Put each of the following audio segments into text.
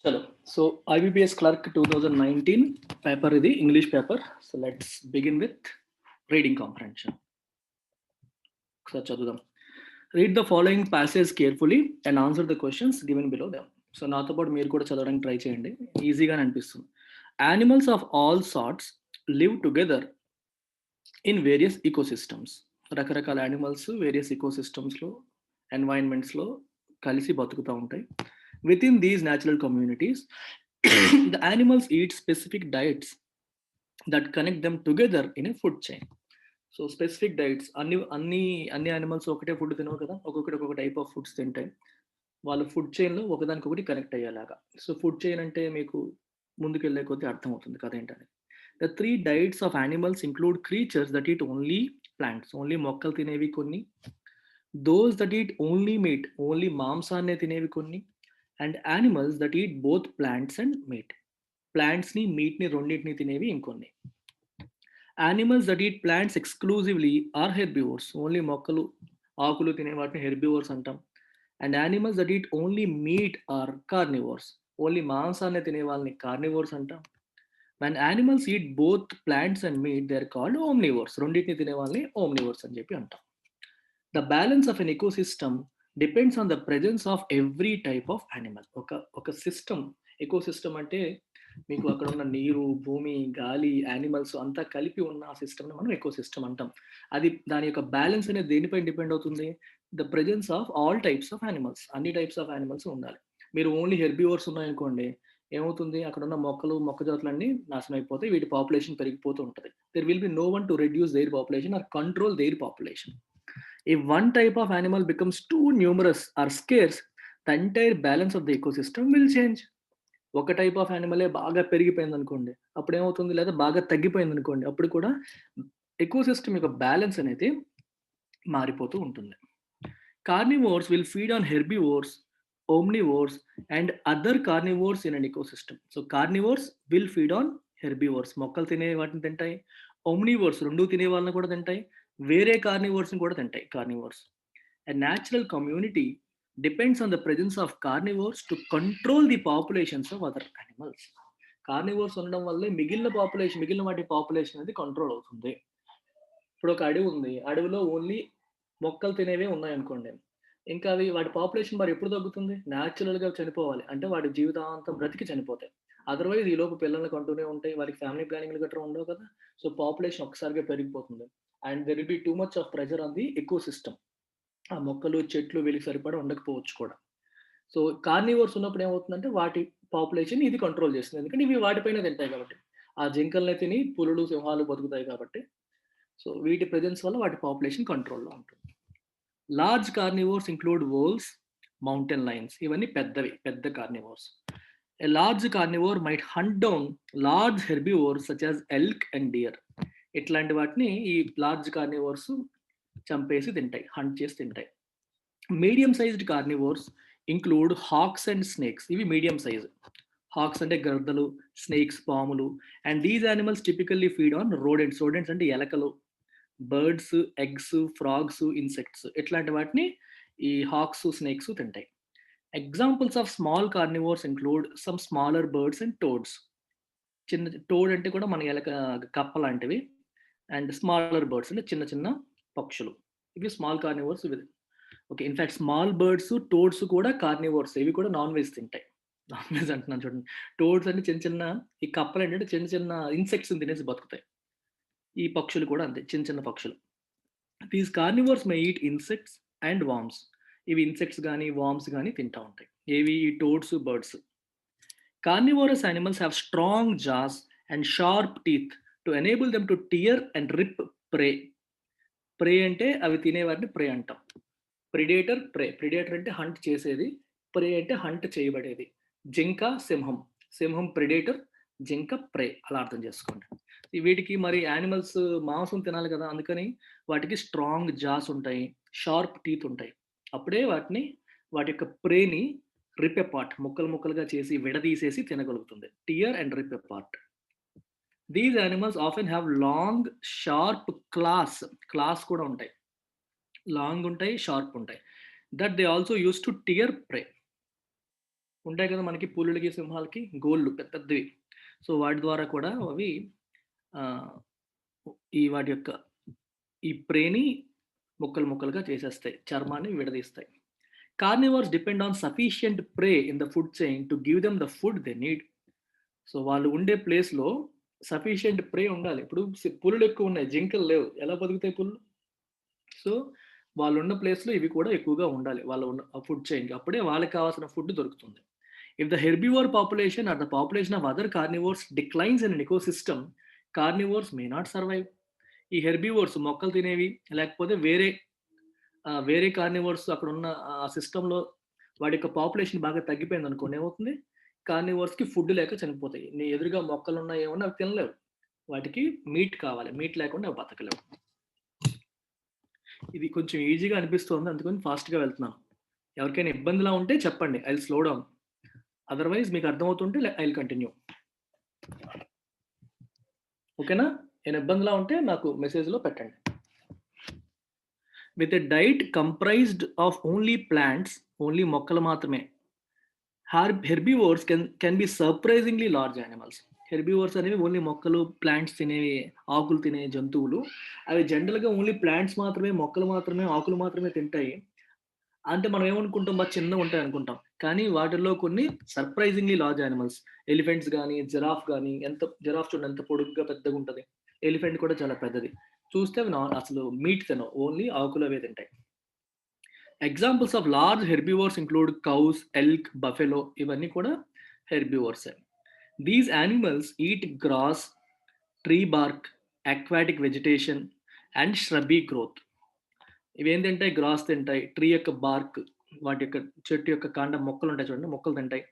Chalo. So IBPS Clerk 2019 paper ఇది English paper. So let's begin with reading comprehension. ఒకసారి చదువుదాం. Read the following passage carefully and answer the questions given below them. So నాతో పాటు మీరు కూడా చదవడానికి try చేయండి, ఈజీగానే అనిపిస్తుంది. Animals of all sorts live together in various ecosystems. రకరకాల యానిమల్స్ వేరియస్ ఈకోసిస్టమ్స్లో ఎన్వైరన్మెంట్స్లో కలిసి బతుకుతూ ఉంటాయి. Within these natural communities, the animals eat specific diets that connect them together in a food chain. So specific diets అన్ని animals ఒకటే food తినవు కదా, ఒక్కొక్కటి ఒక్కొక్క టైప్ ఆఫ్ ఫుడ్స్ తింటాయి. వాళ్ళ ఫుడ్ చైన్లో ఒకదానికొకటి కనెక్ట్ అయ్యేలాగా. సో ఫుడ్ చైన్ అంటే మీకు ముందుకెళ్ళే కొద్దీ అర్థమవుతుంది కదా ఏంటని. The 3 diets of animals include creatures that eat only plants, only మొక్కలు తినేవి కొన్ని. Those that eat only meat, only మాంసాన్నే తినేవి కొన్ని. And animals that eat both plants and meat, ప్లాంట్స్ని మీట్ని రెండింటిని తినేవి ఇంకొన్ని. Animals that eat plants exclusively are herbivores, only మొక్కలు ఆకులు తినే వాటిని హెర్బివోర్స్ అంటాం. And animals that eat only meat are carnivores, only మాంసాన్ని తినే వాళ్ళని కార్నివోర్స్ అంటాం. when animals eat both plants and meat, they are called omnivores, రెండింటిని తినే వాళ్ళని omnivores అని చెప్పి అంటాం. The balance of an ecosystem depends on the presence of every type of animal. ఒక సిస్టమ్, ఎకోసిస్టమ్ అంటే మీకు అక్కడ ఉన్న నీరు, భూమి, గాలి, యానిమల్స్ అంతా కలిపి ఉన్న ఆ సిస్టమ్ని మనం ఎకోసిస్టమ్ అంటాం. అది దాని యొక్క బ్యాలెన్స్ అనేది దేనిపై డిపెండ్ అవుతుంది? The presence of all types of animals, అన్ని టైప్స్ ఆఫ్ యానిమల్స్ ఉండాలి. మీరు ఓన్లీ హెర్బివోర్స్ ఉన్నాయనుకోండి, ఏమవుతుంది, అక్కడ ఉన్న మొక్కలు, మొక్క జాతులన్నీ నాశనం అయిపోతాయి, వీటి పాపులేషన్ పెరిగిపోతూ ఉంటుంది. There will be no one to reduce their population or control their population. If one type of animal becomes too numerous or scarce, the entire balance of the ecosystem will change. ఒక type of యానిమలే బాగా పెరిగిపోయింది అనుకోండి, అప్పుడు ఏమవుతుంది, లేదా బాగా తగ్గిపోయింది అనుకోండి, అప్పుడు కూడా ఎకోసిస్టమ్ యొక్క బ్యాలెన్స్ అనేది మారిపోతూ ఉంటుంది. Carnivores will feed on herbivores, omnivores and other carnivores in an ecosystem. So carnivores will feed on herbivores, మొక్కలు తినే వాటిని తింటాయి. omnivores రెండు తినే వాళ్ళని కూడా తింటాయి, వేరే కార్నివోర్స్ని కూడా తింటాయి carnivores. A natural community depends on the presence of carnivores to control the populations of other animals. Carnivores ఉండడం వల్లే మిగిలిన వాటి పాపులేషన్ అనేది కంట్రోల్ అవుతుంది. ఇప్పుడు ఒక అడవి ఉంది, అడవిలో ఓన్లీ మొక్కలు తినేవే ఉన్నాయనుకోండి, ఇంకా అవి వాటి పాపులేషన్ మరి ఎప్పుడు తగ్గుతుంది? న్యాచురల్గా చనిపోవాలి, అంటే వాటి జీవితాంతం బ్రతికి చనిపోతాయి. అదర్వైజ్ ఈలోపు పిల్లల్ని కంటూనే ఉంటాయి, వారికి ఫ్యామిలీ ప్లానింగ్లు గట్రా ఉండవు కదా. సో పాపులేషన్ ఒక్కసారిగా పెరిగిపోతుంది and there will B too much of pressure on the eco system. ఆ మొక్కలు, చెట్లు వీళ్ళకి సరిపడా ఉండకపోవచ్చు కూడా. సో కార్నివర్స్ ఉన్నప్పుడు ఏమవుతుందంటే వాటి పాపులేషన్ ఇది కంట్రోల్ చేస్తుంది, ఎందుకంటే ఇవి వాటిపైన తింటాయి కాబట్టి. ఆ జింకల్ని తిని పులులు, సింహాలు బతుకుతాయి కాబట్టి. సో వీటి ప్రెజెన్స్ వల్ల వాటి పాపులేషన్ కంట్రోల్లో ఉంటుంది. Large carnivores include volts, mountain Lions, ఇవన్నీ పెద్ద carnivores. A large carnivore might hunt down large herbivores such as elk and deer. ఇట్లాంటి వాటిని ఈ లార్జ్ కార్నివోర్స్ చంపేసి తింటాయి, హంట్ చేసి తింటాయి. Medium sized carnivores include hawks and snakes, ఇవి మీడియం సైజ్. హాక్స్ అంటే గర్దలు, స్నేక్స్ పాములు. And these animals typically feed on rodents, rodents అంటే ఎలకలు, బర్డ్స్, ఎగ్స్, ఫ్రాగ్స్, ఇన్సెక్ట్స్, ఇట్లాంటి వాటిని ఈ హాక్స్, స్నేక్స్ తింటాయి. Examples of small carnivores include some smaller birds and toads. Toad అంటే కూడా మన కప్ప లాంటివి. అండ్ స్మాలర్ బర్డ్స్ అంటే చిన్న పక్షులు, ఇవి small carnivores. Okay, in fact small birds, toads కూడా కార్నివోర్స్, ఇవి కూడా నాన్ వెజ్ తింటాయి. నాన్ వెజ్ అంటున్నాను చూడండి. టోడ్స్ అంటే చిన్న, ఈ కప్పలు ఏంటంటే చిన్న ఇన్సెక్ట్స్ తినేసి బతుకుతాయి. ఈ పక్షులు కూడా అంతే, చిన్న పక్షులు. These carnivores may eat insects and worms, ఇవి ఇన్సెక్ట్స్ కానీ వామ్స్ కానీ తింటూ ఉంటాయి, ఏవి, ఈ toads, birds. Carnivorous animals have strong jaws and sharp teeth to enable them to tear and rip prey. Prey అంటే అవి తినేవాటిని ప్రే అంటాం. ప్రిడేటర్, ప్రిడేటర్ అంటే హంట్ చేసేది, ప్రే అంటే హంట్ చేయబడేది. జింక, సింహం ప్రిడేటర్, జింక ప్రే, అలా అర్థం చేసుకోండి. వీటికి మరి యానిమల్స్ మాంసం తినాలి కదా, అందుకని వాటికి స్ట్రాంగ్ జాస్ ఉంటాయి, షార్ప్ టీత్ ఉంటాయి. అప్పుడే వాటి యొక్క ప్రేని రిప్ అపార్ట్, ముక్కలుగా చేసి విడదీసేసి తినగలుగుతుంది. Tear and rip apart. These animals often have long sharp claws కూడా ఉంటాయి, లాంగ్ ఉంటాయి, షార్ప్ ఉంటాయి. That they also use to tear prey. ఉంటాయి కదా మనకి పులులకి, సింహాలకి గోళ్ళు పెద్దవి. సో వాటి ద్వారా కూడా అవి ఈ వాటి యొక్క ఈ ప్రేని ముక్కలు ముక్కలుగా చేసేస్తాయి, చర్మాన్ని విడదీస్తాయి. Carnivores depend on sufficient prey in the food chain to give them the food they need. So వాళ్ళు ఉండే ప్లేస్లో సఫిషియంట్ ప్రే ఉండాలి. ఇప్పుడు పులులు ఎక్కువ ఉన్నాయి, జింకలు లేవు, ఎలా బతుకుతాయి పులులు? సో వాళ్ళు ఉన్న ప్లేస్లో ఇవి కూడా ఎక్కువగా ఉండాలి, వాళ్ళు ఉన్న ఫుడ్ చైన్కి. అప్పుడే వాళ్ళకి కావాల్సిన ఫుడ్ దొరుకుతుంది. If the herbivore population or the population of other carnivores declines in an ecosystem, carnivores may not survive. ఈ హెర్బివోర్స్ మొక్కలు తినేవి, లేకపోతే వేరే కార్నివోర్స్ అక్కడ ఉన్న ఆ సిస్టంలో వాటి యొక్క పాపులేషన్ బాగా తగ్గిపోయింది అనుకోండి, ఏమవుతుంది? కార్నివోర్స్కి ఫుడ్ లేక చనిపోతాయి. నీ ఎదురుగా మొక్కలు ఉన్నాయి ఏమన్నా అవి తినలేవు, వాటికి మీట్ కావాలి, మీట్ లేకుండా అవి బతకలేవు. ఇది కొంచెం ఈజీగా అనిపిస్తుంది, అందుకని ఫాస్ట్గా వెళ్తున్నాను. ఎవరికైనా ఇబ్బందిలా ఉంటే చెప్పండి, I will slow down. Otherwise మీకు అర్థమవుతుంటే ఐ విల్ కంటిన్యూ. ఓకేనా? నేను ఇబ్బందిలా ఉంటే నాకు మెసేజ్లో పెట్టండి. With a diet comprised of only plants, only మొక్కలు మాత్రమే, herbivores can be surprisingly large animals. Herbivores అనేవి ఓన్లీ మొక్కలు, ప్లాంట్స్ తినేవి, ఆకులు తినే జంతువులు. అవి జనరల్గా ఓన్లీ ప్లాంట్స్ మాత్రమే, మొక్కలు మాత్రమే, ఆకులు మాత్రమే తింటాయి. అంటే మనం ఏమనుకుంటాం, బాగా చిన్నగా ఉంటాయి అనుకుంటాం, కానీ వాటిల్లో కొన్ని సర్ప్రైజింగ్లీ లార్జ్ యానిమల్స్. ఎలిఫెంట్స్ కానీ, జిరాఫ్ కానీ, జిరాఫ్ చూడండి ఎంత పొడుగ్గా పెద్దగా ఉంటుంది. ఎలిఫెంట్ కూడా చాలా పెద్దది. చూస్తే అవి అసలు మీట్ తినవు, ఓన్లీ ఆకులు అవే తింటాయి. Examples of large herbivores include cows, elk, buffalo. ఇవన్నీ కూడా herbivores. These animals eat grass, tree bark, aquatic vegetation and shrubby growth. ఇవేం తింటాయి? గ్రాస్ తింటాయి, ట్రీ యొక్క బార్క్, వాటి యొక్క చెట్టు యొక్క కాండం, మొక్కలు ఉంటాయి చూడండి, మొక్కలు తింటాయి.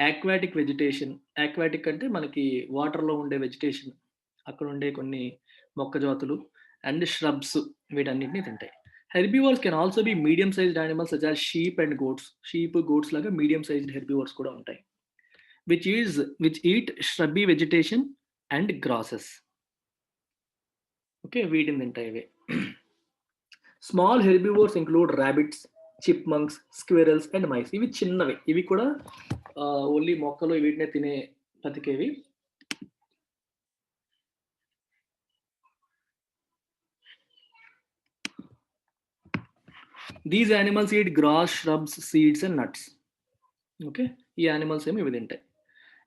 ఆక్వాటిక్ వెజిటేషన్, ఆక్వాటిక్ అంటే మనకి వాటర్లో ఉండే వెజిటేషన్, అక్కడ ఉండే కొన్ని మొక్క జాతులు. అండ్ ష్రబ్స్, వీటన్నిటిని తింటాయి. Herbivores can also be medium sized animals such as sheep and goats. Sheep, goats లాగా మీడియం సైజ్డ్ హెర్బివోర్స్ కూడా ఉంటాయి, which eat shrubby vegetation and grasses. Okay, వీటిని తింటాయి ఇవి. Small herbivores include rabbits, chipmunks, squirrels and mice. ఇవి చిన్నవి, ఇవి కూడా ఓన్లీ మొక్కలు వీటినే తినే బతికేవి. These animals eat grass, shrubs, seeds and nuts. Okay, ఈ యానిమల్స్ ఏమి ఇవి తింటాయి.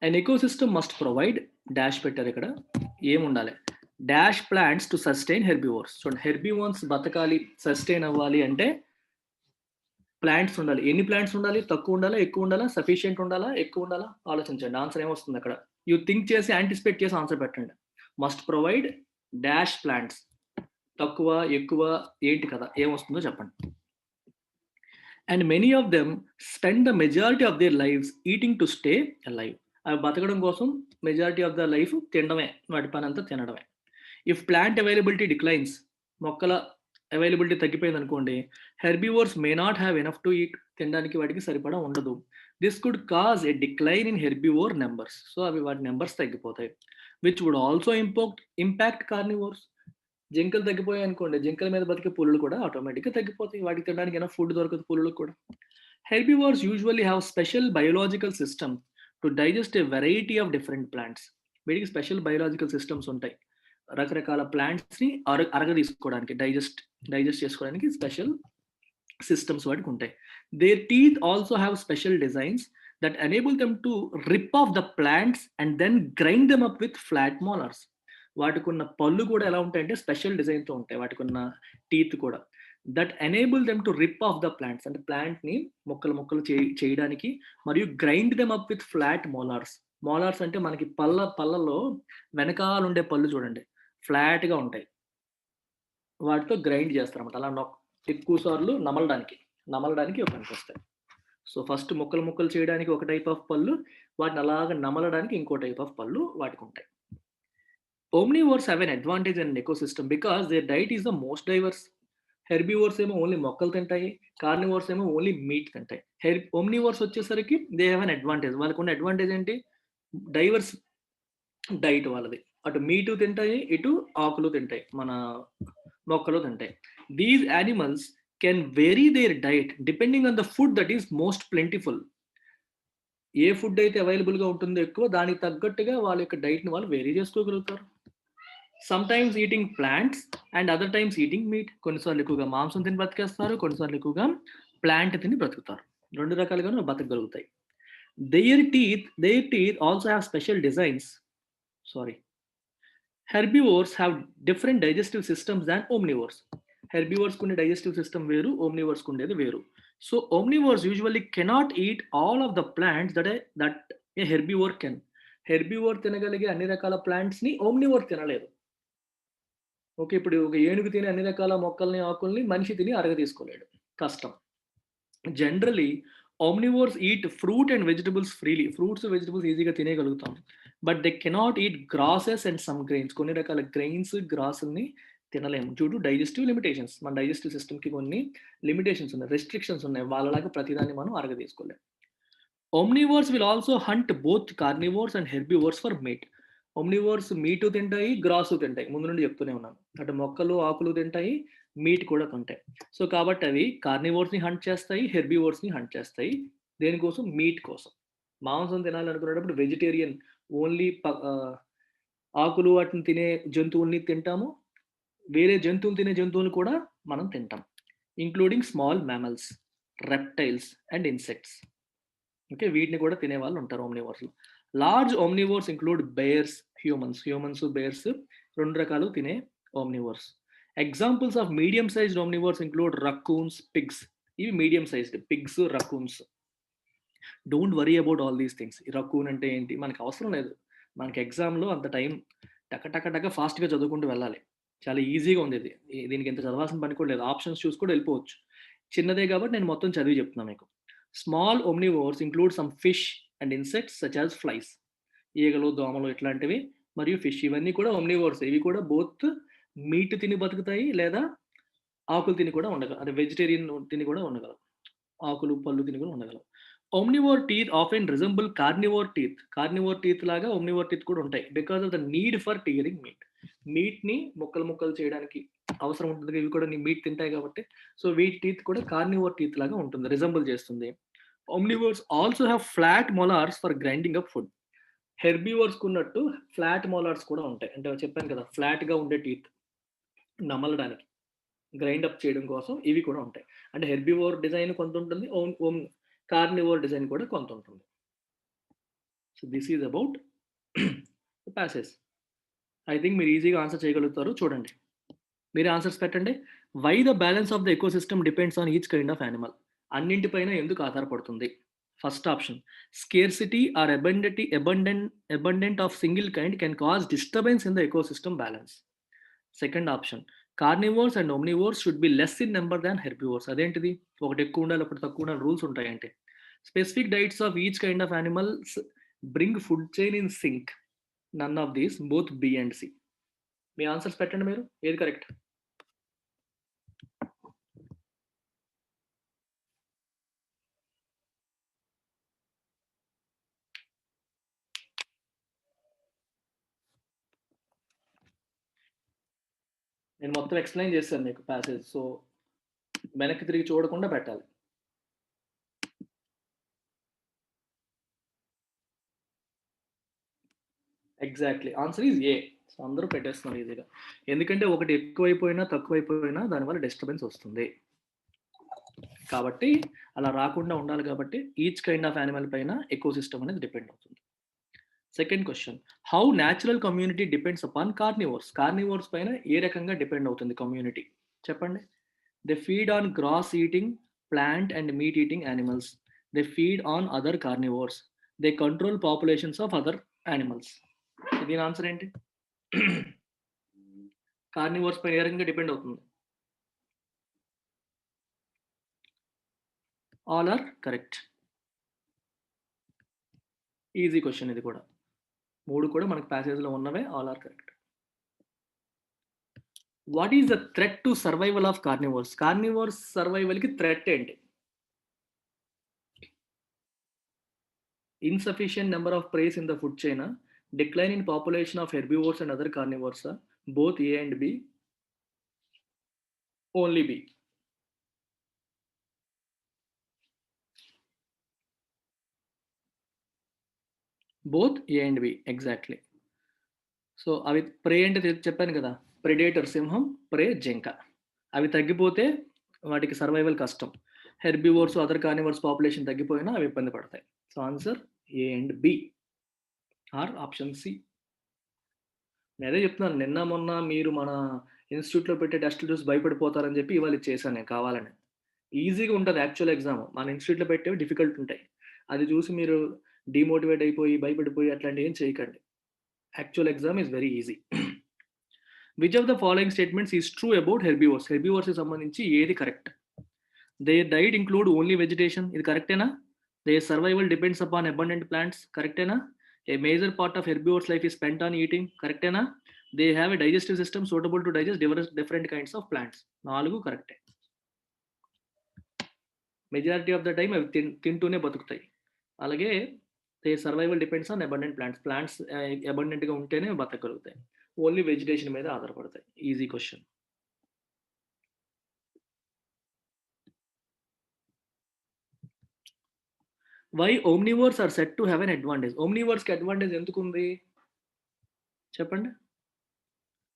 And ecosystem must provide dash పెట్టారు ఇక్కడ, ఏముండాలి? Dash plants to sustain herbivores. చూడండి, హెర్బివోర్స్ బతకాలి, సస్టైన్ అవ్వాలి అంటే ప్లాంట్స్ ఉండాలి. ఎన్ని ప్లాంట్స్ ఉండాలి? తక్కువ ఉండాలా, ఎక్కువ ఉండాలా, సఫిషియంట్ ఉండాలా, ఎక్కువ ఉండాలా? ఆలోచించండి, ఆన్సర్ ఏమొస్తుంది అక్కడ. యూ థింక్ చేసి యాంటిసిపేట్ చేసి ఆన్సర్ పెట్టండి. Must provide dash plants. తక్కువ, ఎక్కువ, ఏంటి కదా, ఏమొస్తుందో చెప్పండి. And many of them spend the majority of their lifes eating to stay alive. అవి బతకడం కోసం మెజారిటీ ఆఫ్ ద లైఫ్ తినడమే, వాటి పని అంతా తినడమే. ఇఫ్ ప్లాంట్ అవైలబిలిటీ డిక్లైన్స్, మొక్కల అవైలబిలిటీ తగ్గిపోయింది అనుకోండి, herbivores may not have enough to eat. తినడానికి వాటికి సరిపడా ఉండదు. This could cause a decline in herbivore numbers. So అవి వాటి నెంబర్స్ తగ్గిపోతాయి, which would also impact carnivores. జింకలు తగ్గిపోయాయి అనుకోండి, జింకల మీద బతికే పులులు కూడా ఆటోమేటిక్గా తగ్గిపోతాయి, వాటికి తినడానికి ఏమైనా ఫుడ్ దొరకదు పులులకు కూడా. Herbivores usually have special biological system to digest a variety of different plants. వీటికి స్పెషల్ బయోలాజికల్ సిస్టమ్స్ ఉంటాయి, రకరకాల ప్లాంట్స్ని అరగదీసుకోవడానికి, డైజెస్ట్ చేసుకోవడానికి స్పెషల్ సిస్టమ్స్ వాటికి ఉంటాయి. Their teeth also have special designs that enable them to rip off the plants and then grind them up with flat molars. వాటికి ఉన్న పళ్ళు కూడా ఎలా ఉంటాయంటే స్పెషల్ డిజైన్తో ఉంటాయి, వాటికి ఉన్న టీత్ కూడా. That enable them to rip off the plants, అంటే ప్లాంట్ని ముక్కలు ముక్కలు చేయడానికి, మరియు grind them up with flat molars. Molars అంటే మనకి పళ్ళలో వెనకాల ఉండే పళ్ళు చూడండి, ఫ్లాట్గా ఉంటాయి, వాటితో గ్రైండ్ చేస్తారన్నమాట. అలా ఎక్కువ సార్లు నమలడానికి పనికొస్తాయి. సో ఫస్ట్ ముక్కలు చేయడానికి ఒక టైప్ ఆఫ్ పళ్ళు, వాటిని అలాగా నమలడానికి ఇంకో టైప్ ఆఫ్ పళ్ళు వాటికి ఉంటాయి. Omnivores have an advantage in an ecosystem because their diet is the most diverse. Herbivores ఏమో ఓన్లీ మొక్కలు తింటాయి, కార్నివోర్స్ ఏమో ఓన్లీ మీట్ తింటాయి. ఓమ్నివోర్స్ వచ్చేసరికి దే హ్యావ్ అన్ అడ్వాంటేజ్. వాళ్ళకు ఉన్న అడ్వాంటేజ్ ఏంటి? డైవర్స్ డైట్ వాళ్ళది. అటు మీటు తింటాయి, ఇటు ఆకులు తింటాయి, మన మొక్కలు తింటాయి. These animals can vary their diet depending on the food that is most plentiful. ఏ ఫుడ్ అయితే అవైలబుల్గా ఉంటుందో ఎక్కువ దానికి తగ్గట్టుగా వాళ్ళ యొక్క డైట్ని వాళ్ళు వేరీ చేసుకోగలుగుతారు. Some times eating plants and other times eating meet. కొన్నిసార్లు ఎక్కువగా మాంసం తిని బతికేస్తారు, కొన్నిసార్లు ఎక్కువగా ప్లాంట్ తిని బ్రతుకుతారు. రెండు రకాలుగాను బతకగలుగుతాయి. Their teeth also have special designs. Sorry. Herbivores have different digestive systems than omnivores. Herbivores kunde digestive system veru, omnivores kundedi veru. So omnivores usually cannot eat all of the plants that a herbivore can. Herbivore తినగలిగే అన్ని రకాల plants ని ఓమ్నివోర్ తినలేదు. Okay, ఇప్పుడు ఒక ఏనుగు తినే అన్ని రకాల మొక్కల్ని, ఆకుల్ని మనిషి తిని అరగదీసుకోలేడు. కష్టం. Generally omnivores eat fruit and vegetables freely. Fruits, vegetables ఈజీగా తినేయగలుగుతాం. But they cannot eat grasses and some grains. కొన్ని రకాల గ్రెయిన్స్, గ్రాసుల్ని తినలేము డ్యూ టు డైజెస్టివ్ లిమిటేషన్స్. మన డైజెస్టివ్ సిస్టమ్కి కొన్ని లిమిటేషన్స్ ఉన్నాయి, రెస్ట్రిక్షన్స్ ఉన్నాయి. వాళ్ళలాగా ప్రతిదాన్ని మనం అరగదీసుకోలేము. Omnivores will also hunt both carnivores and herbivores for meat. Omnivores meat తింటాయి, గ్రాసు తింటాయి. ముందు నుండి చెప్తూనే ఉన్నాను. అటు మొక్కలు, ఆకులు తింటాయి, మీట్ కూడా తింటాయి. సో కాబట్టి అవి కార్నివోర్స్ని హంట్ చేస్తాయి, హెర్బివోర్స్ని హంట్ చేస్తాయి. దేనికోసం? మీట్ కోసం. మాంసం తినాలనుకునేటప్పుడు వెజిటేరియన్ ఓన్లీ ఆకులు వాటిని తినే జంతువుల్ని తింటాము. వేరే జంతువులు తినే జంతువులు కూడా మనం తింటాం, including small mammals, reptiles and insects. Okay, వీటిని కూడా తినే వాళ్ళు ఉంటారు ఓమ్నివోర్స్లో. Large omnivores include bears, humans bears రెండు రకాలు తినే omnivores. Examples of medium sized omnivores include raccoons, pigs. ఇవి medium sized, pigs, raccoons. Don't worry about all these things. Raccoon అంటే ఏంటి మనకు అవసరం లేదు. మనకి ఎగ్జామ్లో అంత టైం టక ఫాస్ట్గా చదువుకుంటూ వెళ్ళాలి. చాలా ఈజీగా ఉంది ఇది. దీనికి ఎంత చదవాల్సిన పని కూడా లేదు. ఆప్షన్స్ చూసి కూడా వెళ్ళిపోవచ్చు. చిన్నదే కాబట్టి నేను మొత్తం చదివి చెప్తున్నాను మీకు. Small omnivores include some fish and insects such as flies. ఈగలు, దోమలు ఇట్లాంటివి మరియు ఫిష్, ఇవన్నీ కూడా omnivores. ఇవి కూడా బోత్ మీట్ తిని బతుకుతాయి లేదా ఆకులు తిని కూడా ఉండగలవు. అంటే వెజిటేరియన్ తిని కూడా ఉండగలవు. ఆకులు, పళ్ళు తిని కూడా ఉండగలవు. Omnivore teeth often resemble carnivore teeth. Carnivore teeth లాగా omnivore teeth కూడా ఉంటాయి because of the need for tearing meat. మీట్ని ముక్కలు చేయడానికి అవసరం ఉంటుంది. ఇవి కూడా మీట్ తింటాయి కాబట్టి. సో వీటి టీత్ కూడా కార్నివోర్ టీత్ లాగా ఉంటుంది, రిజంబుల్ చేస్తుంది. Omnivores also have flat molars for grinding up food. Herbivores కున్నట్టు ఫ్లాట్ మొలార్స్ కూడా ఉంటాయి. అంటే చెప్పాను కదా, ఫ్లాట్గా ఉండే టీత్ నమలడానికి, గ్రైండ్ అప్ చేయడం కోసం ఇవి కూడా ఉంటాయి. అంటే హెర్బివోర్ డిజైన్ కొంత ఉంటుంది, కార్నివోర్ డిజైన్ కూడా కొంత ఉంటుంది. So this is about passage. I think మీరు ఈజీగా ఆన్సర్ చేయగలుగుతారు. చూడండి, మీరు ఆన్సర్స్ పెట్టండి. Why the balance of the ecosystem depends on each kind of animal. అన్నింటిపైన ఎందుకు ఆధారపడుతుంది? First option, scarcity or abundant of single kind can cause disturbance in the ecosystem balance. Second option, carnivores and omnivores should be less in number than herbivores. అదేంటిది? ఒకటి ఎక్కువ ఉండాలి, ఒకటి తక్కువ ఉండాలి, రూల్స్ ఉంటాయంటే. Specific diets of each kind of animals bring food chain in sync. None of these, both B and C. మీ answers పెట్టండి మీరు, ఏది కరెక్ట్? నేను మొత్తం ఎక్స్ప్లెయిన్ చేశాను మీకు ప్యాసేజ్, సో వెనక్కి తిరిగి చూడకుండా పెట్టాలి. Exactly, answer is a. So అందరూ పెట్టేస్తున్నారు ఈజీగా, ఎందుకంటే ఒకటి ఎక్కువైపోయినా తక్కువైపోయినా దానివల్ల డిస్టర్బెన్స్ వస్తుంది. కాబట్టి అలా రాకుండా ఉండాలి కాబట్టి ఈచ్ కైండ్ ఆఫ్ యానిమల్ పైన ఎకోసిస్టమ్ అనేది డిపెండ్ అవుతుంది. Second question, how natural community depends upon carnivores. Carnivores పైన ఏ రకంగా డిపెండ్ అవుతుంది కమ్యూనిటీ? చెప్పండి. They feed on grass eating, plant and meat eating animals. They feed on other carnivores. They control populations of other animals. దీని answer ఏంటి? Carnivores పైన ఏ రకంగా డిపెండ్ అవుతుంది? All are correct. Easy question ఇది కూడా. మూడు కూడా మనకు ప్యాసేజ్లో ఉన్నవే, all are correct. What is the threat to survival of carnivores? Carnivores సర్వైవల్కి థ్రెట్ ఏంటి? Insufficient number of prey in the food chain, decline in population of herbivores and other carnivores, both A and B, only B. Both A and B exactly. So అవి prey అంటే చెప్పాను కదా, predator సింహం, ప్రే జింక. అవి తగ్గిపోతే వాటికి సర్వైవల్ కష్టం. హెర్బివోర్స్ అదర్ కార్నివర్స్ పాపులేషన్ తగ్గిపోయినా అవి ఇబ్బంది పడతాయి. So answer A and B are option C. నేను అదే చెప్తున్నాను, నిన్న మొన్న మీరు మన ఇన్స్టిట్యూట్లో పెట్టే టెస్టులు చూసి భయపడిపోతారని చెప్పి ఇవాళ ఇది చేశాను నేను కావాలని. ఈజీగా ఉంటుంది యాక్చువల్ ఎగ్జామ్, మన ఇన్స్టిట్యూట్లో పెట్టేవి డిఫికల్ట్ ఉంటాయి. అది చూసి మీరు డిమోటివేట్ అయిపోయి భయపడిపోయి అట్లాంటివి ఏం చేయకండి. Actual exam is very easy. Which of the following statements is true about herbivores? హెర్బివోర్స్కి సంబంధించి ఏది correct? They diet include only vegetation, ఇది కరెక్టేనా? They survival depends upon abundant plants, కరెక్టేనా? A major part of herbivores life is spent on eating, కరెక్టేనా? They have a digestive system suitable to digest different kinds of plants. 4 కరెక్టే. Majority of the time అవి తింటూనే బతుకుతాయి. అలాగే they survival depends on abundant plants. Plants అబండెంట్గా ఉంటేనే బతకగలుగుతాయి. ఓన్లీ వెజిటేషన్ మీద ఆధారపడతాయి. Easy question. Why omnivores are set to have an advantage? ఓమ్నివర్స్కి అడ్వాంటేజ్ ఎందుకు ఉంది చెప్పండి.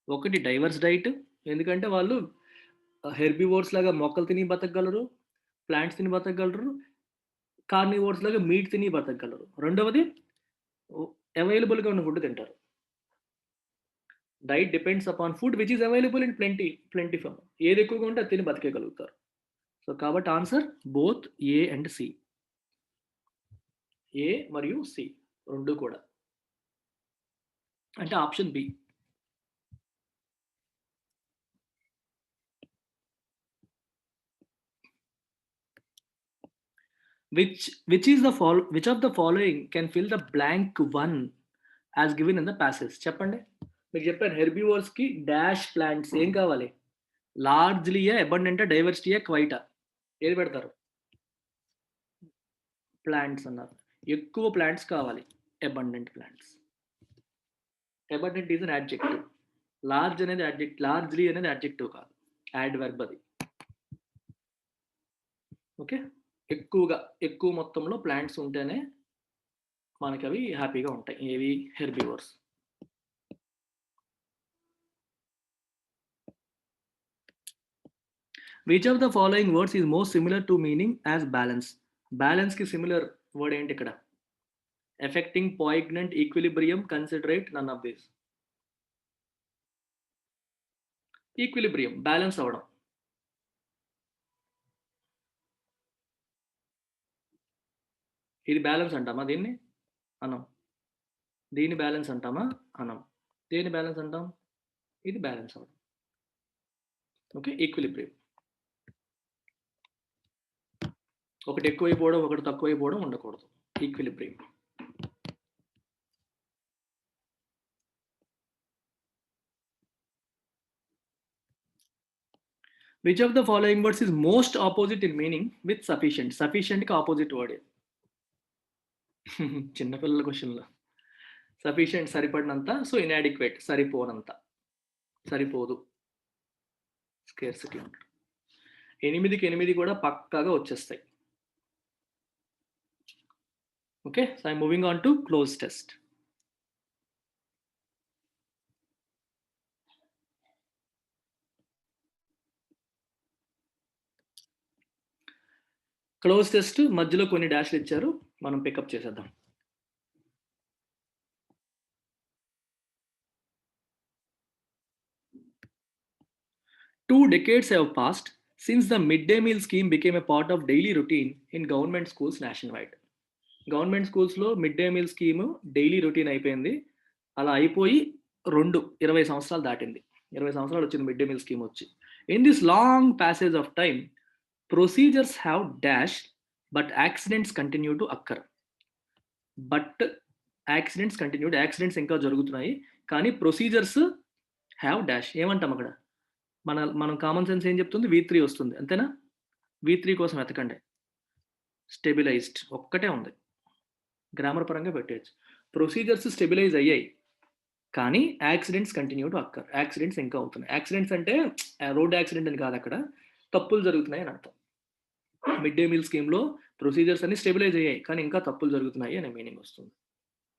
ఒకటి డైవర్స్ డైట్, ఎందుకంటే వాళ్ళు హెర్బివోర్స్ లాగా మొక్కలు తిని బతకగలరు, ప్లాంట్స్ తిని బతకగలరు, కార్నివోర్స్ లాగా మీట్ తిని బతకగలరు. రెండవది అవైలబుల్గా ఉన్న ఫుడ్ తింటారు. Diet depends upon food which is available in plenty form. ఏది ఎక్కువగా ఉంటే అది తిని బతికేయగలుగుతారు. సో కాబట్టి answer both A and C. A మరియు సి రెండు కూడా, అంటే option B. Which of the following can fill the blank one as given in the passage? చెప్పండి. మీకు చెప్పాను హెర్బివోర్స్ కి డాష్ ప్లాంట్స్ ఏం కావాలి? లార్జ్లీయా, అబండెంటా, డైవర్సిటీయా, క్వైటా? ఏది పెడతారు? ప్లాంట్స్ అన్నారు. ఎక్కువ ప్లాంట్స్ కావాలి, abundant plants. Abundant is an adjective. Large అనేది యాడ్జెక్ట్, లార్జ్లీ అనేది యాడ్జెక్టివ్ కాదు, యాడ్వర్బ్ అది. ఓకే, ఎక్కువ మొత్తంలో ప్లాంట్స్ ఉంటేనే మనకి అవి హ్యాపీగా ఉంటాయి. ఏవి? Herbivores. Which of the following words is most similar to meaning as balance? Balance కి సిమిలర్ వర్డ్ ఏంటి ఇక్కడ? Affecting, poignant, equilibrium, considerate, none of this. Equilibrium, balance అవ్వడం. ఇది బ్యాలెన్స్ అంటామా దీన్ని? అనం. దీన్ని బ్యాలెన్స్ అంటామా? అనం. దేని బ్యాలెన్స్ అంటాం? ఇది బ్యాలెన్స్ అవ్వడం. Okay, equilibrium. ఒకటి ఎక్కువైపోవడం, ఒకటి తక్కువైపోవడం ఉండకూడదు. Equilibrium. Which of the following words is most opposite in meaning with sufficient? సఫిషియంట్కి ఆపోజిట్ వర్డ్. చిన్నపిల్లల క్వశ్చన్లో. సఫిషియంట్ సరిపడినంత, సో ఇన్యాడిక్వేట్ సరిపోనంత, సరిపోదు, స్కేర్సిటీ ఉంటుంది. 8కి 8 కూడా పక్కాగా వచ్చేస్తాయి. Okay, so I moving on to cloze test. Cloze test మధ్యలో కొన్ని డాష్లు ఇచ్చారు, మనం పికప్ చేసేద్దాం. Two decades have passed since the midday meal scheme became a part of daily routine in government schools nationwide. Government స్కూల్స్లో mid day meal scheme daily routine అయిపోయింది. అలా అయిపోయి 20 సంవత్సరాలు దాటింది. 20 సంవత్సరాలు వచ్చింది మిడ్ డే మీల్ స్కీమ్ వచ్చి. In this long passage of time procedures have dash but accidents continue to occur. But accidents ఇంకా జరుగుతున్నాయి, కానీ ప్రొసీజర్స్ హ్యావ్ డాష్. ఏమంటాం అక్కడ? మనం కామన్ సెన్స్ ఏం చెప్తుంది? V3 వస్తుంది, అంతేనా? V3 కోసం వెతకండి. స్టెబిలైజ్డ్ ఒక్కటే ఉంది, గ్రామర్ పరంగా పెట్టేయచ్చు. ప్రొసీజర్స్ స్టెబిలైజ్ అయ్యాయి, కానీ యాక్సిడెంట్స్ కంటిన్యూ టు అక్కర్. యాక్సిడెంట్స్ ఇంకా అవుతున్నాయి. యాక్సిడెంట్స్ అంటే రోడ్ యాక్సిడెంట్ అని కాదు, అక్కడ తప్పులు జరుగుతున్నాయి అని అర్థం. మిడ్ డే మీల్ స్కీమ్లో ప్రొసీజర్స్ అన్ని స్టెబిలైజ్ అయ్యాయి, కానీ ఇంకా తప్పులు జరుగుతున్నాయి అనే మీనింగ్ వస్తుంది.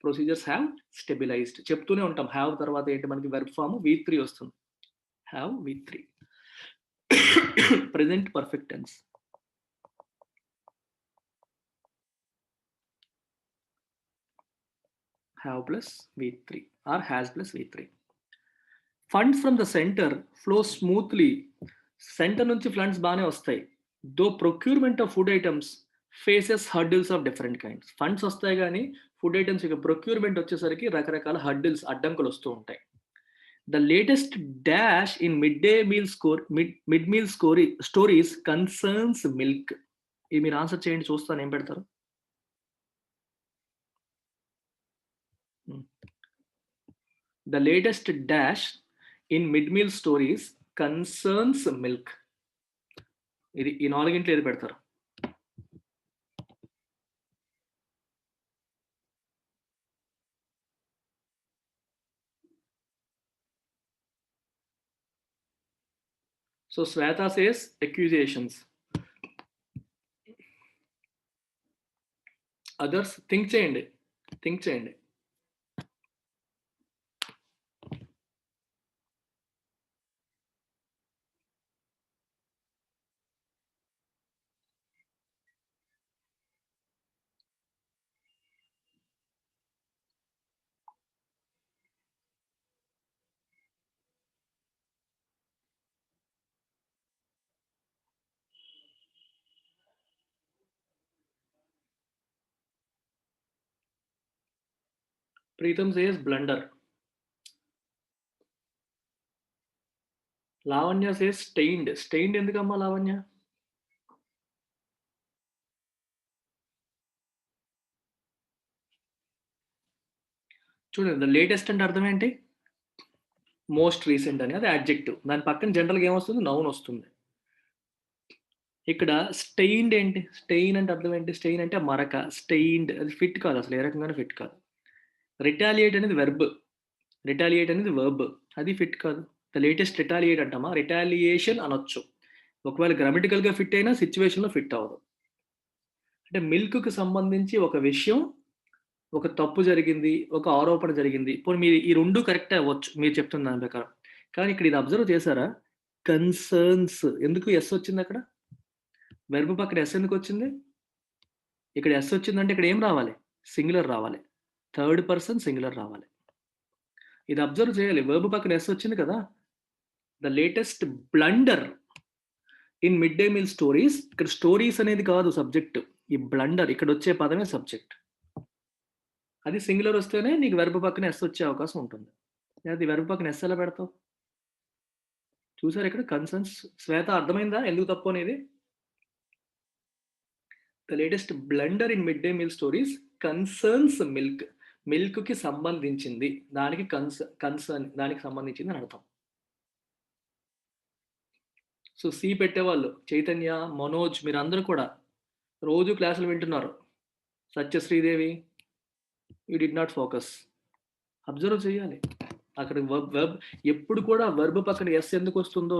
Procedures have stabilised. చెప్తూనే ఉంటాం హ్యావ్ తర్వాత ఏంటి మనకి వెర్బ్ ఫామ్ V3 వస్తుంది. Have V3. Present perfect tense. have plus V3 or has plus V3. Funds from the center flow smoothly. Center నుంచి ఫండ్స్ బాగానే వస్తాయి. Though procurement of food items faces hurdles of different kinds. Funds వస్తాయి కానీ food items ఇక procurement వచ్చేసరికి రకరకాల hurdles అడ్డంకులు వస్తూ ఉంటాయి. The latest dash in mid meal stories concerns milk. ఇది మీరు ఆన్సర్ చేయండి, చూస్తాను ఏం పెడతారు. The latest dash in mid-meal stories concerns milk. ఇది ఈ నాలుగింట్లో ఏది పెడతారు? So Sweta says accusations. Others think చేయండి. Preetham says blunder. Lavanya says stained. Stained ఎందుకమ్మా లావణ్య? చూడండి, ద లేటెస్ట్ అంటే అర్థం ఏంటి? మోస్ట్ రీసెంట్ అని, అది అడ్జెక్టివ్. దాని పక్కన జనరల్గా ఏమొస్తుంది? నౌన్ వస్తుంది. ఇక్కడ స్టెయిన్డ్ ఏంటి? స్టెయిన్ అంటే అర్థం ఏంటి? స్టెయిన్ అంటే మరక. స్టెయిన్డ్ అది ఫిట్ కాదు, అసలు ఏ రకంగానే ఫిట్ కాదు. రిటాలియేట్ అనేది వెర్బ్, రిటాలియేట్ అనేది వర్బ్, అది ఫిట్ కాదు. ద లేటెస్ట్ రిటాలియేట్ అంటామా? రిటాలియేషన్ అనొచ్చు. ఒకవేళ గ్రామటికల్గా ఫిట్ అయినా సిచ్యువేషన్లో ఫిట్ అవ్వదు. అంటే మిల్క్కి సంబంధించి ఒక విషయం, ఒక తప్పు జరిగింది, ఒక ఆరోపణ జరిగింది. పోనీ మీరు ఈ రెండు కరెక్టే అవ్వచ్చు మీరు చెప్తున్న దాని ప్రకారం. కానీ ఇక్కడ ఇది అబ్జర్వ్ చేశారా? కన్సర్న్స్. ఎందుకు ఎస్ వచ్చింది అక్కడ? వెర్బ్ పక్కన ఎస్ ఎందుకు వచ్చింది? ఇక్కడ ఎస్ వచ్చిందంటే ఇక్కడ ఏం రావాలి? సింగులర్ రావాలి, థర్డ్ పర్సన్ సింగులర్ రావాలి. ఇది అబ్జర్వ్ చేయాలి. వెర్బ్ పక్కన ఎస్ వచ్చింది కదా. The latest blunder in mid day meal stories. ఇక్కడ స్టోరీస్ అనేది కాదు సబ్జెక్ట్, ఈ బ్లండర్ ఇక్కడ వచ్చే పదమే సబ్జెక్ట్. అది సింగులర్ వస్తేనే నీకు వెర్బ్ పక్కన ఎస్ వచ్చే అవకాశం ఉంటుంది. అది వెర్బ్ పక్కన ఎస్ ఎలా పెడతావు? చూసారు ఇక్కడ కన్సర్న్స్. శ్వేత అర్థమైందా ఎందుకు తప్పు అనేది? The latest blunder in mid day meal stories concerns milk. మిల్క్కి సంబంధించింది, దానికి కన్సర్న్ దానికి సంబంధించింది అని అర్థం. సో సి పెట్టేవాళ్ళు చైతన్య, మనోజ్, మీరందరూ కూడా రోజు క్లాసులు వింటున్నారు. Satyasridevi, you did not focus. Observe చేయాలి. అక్కడ వెర్బ్ ఎప్పుడు కూడా వెర్బ్ పక్కన ఎస్ ఎందుకు వస్తుందో,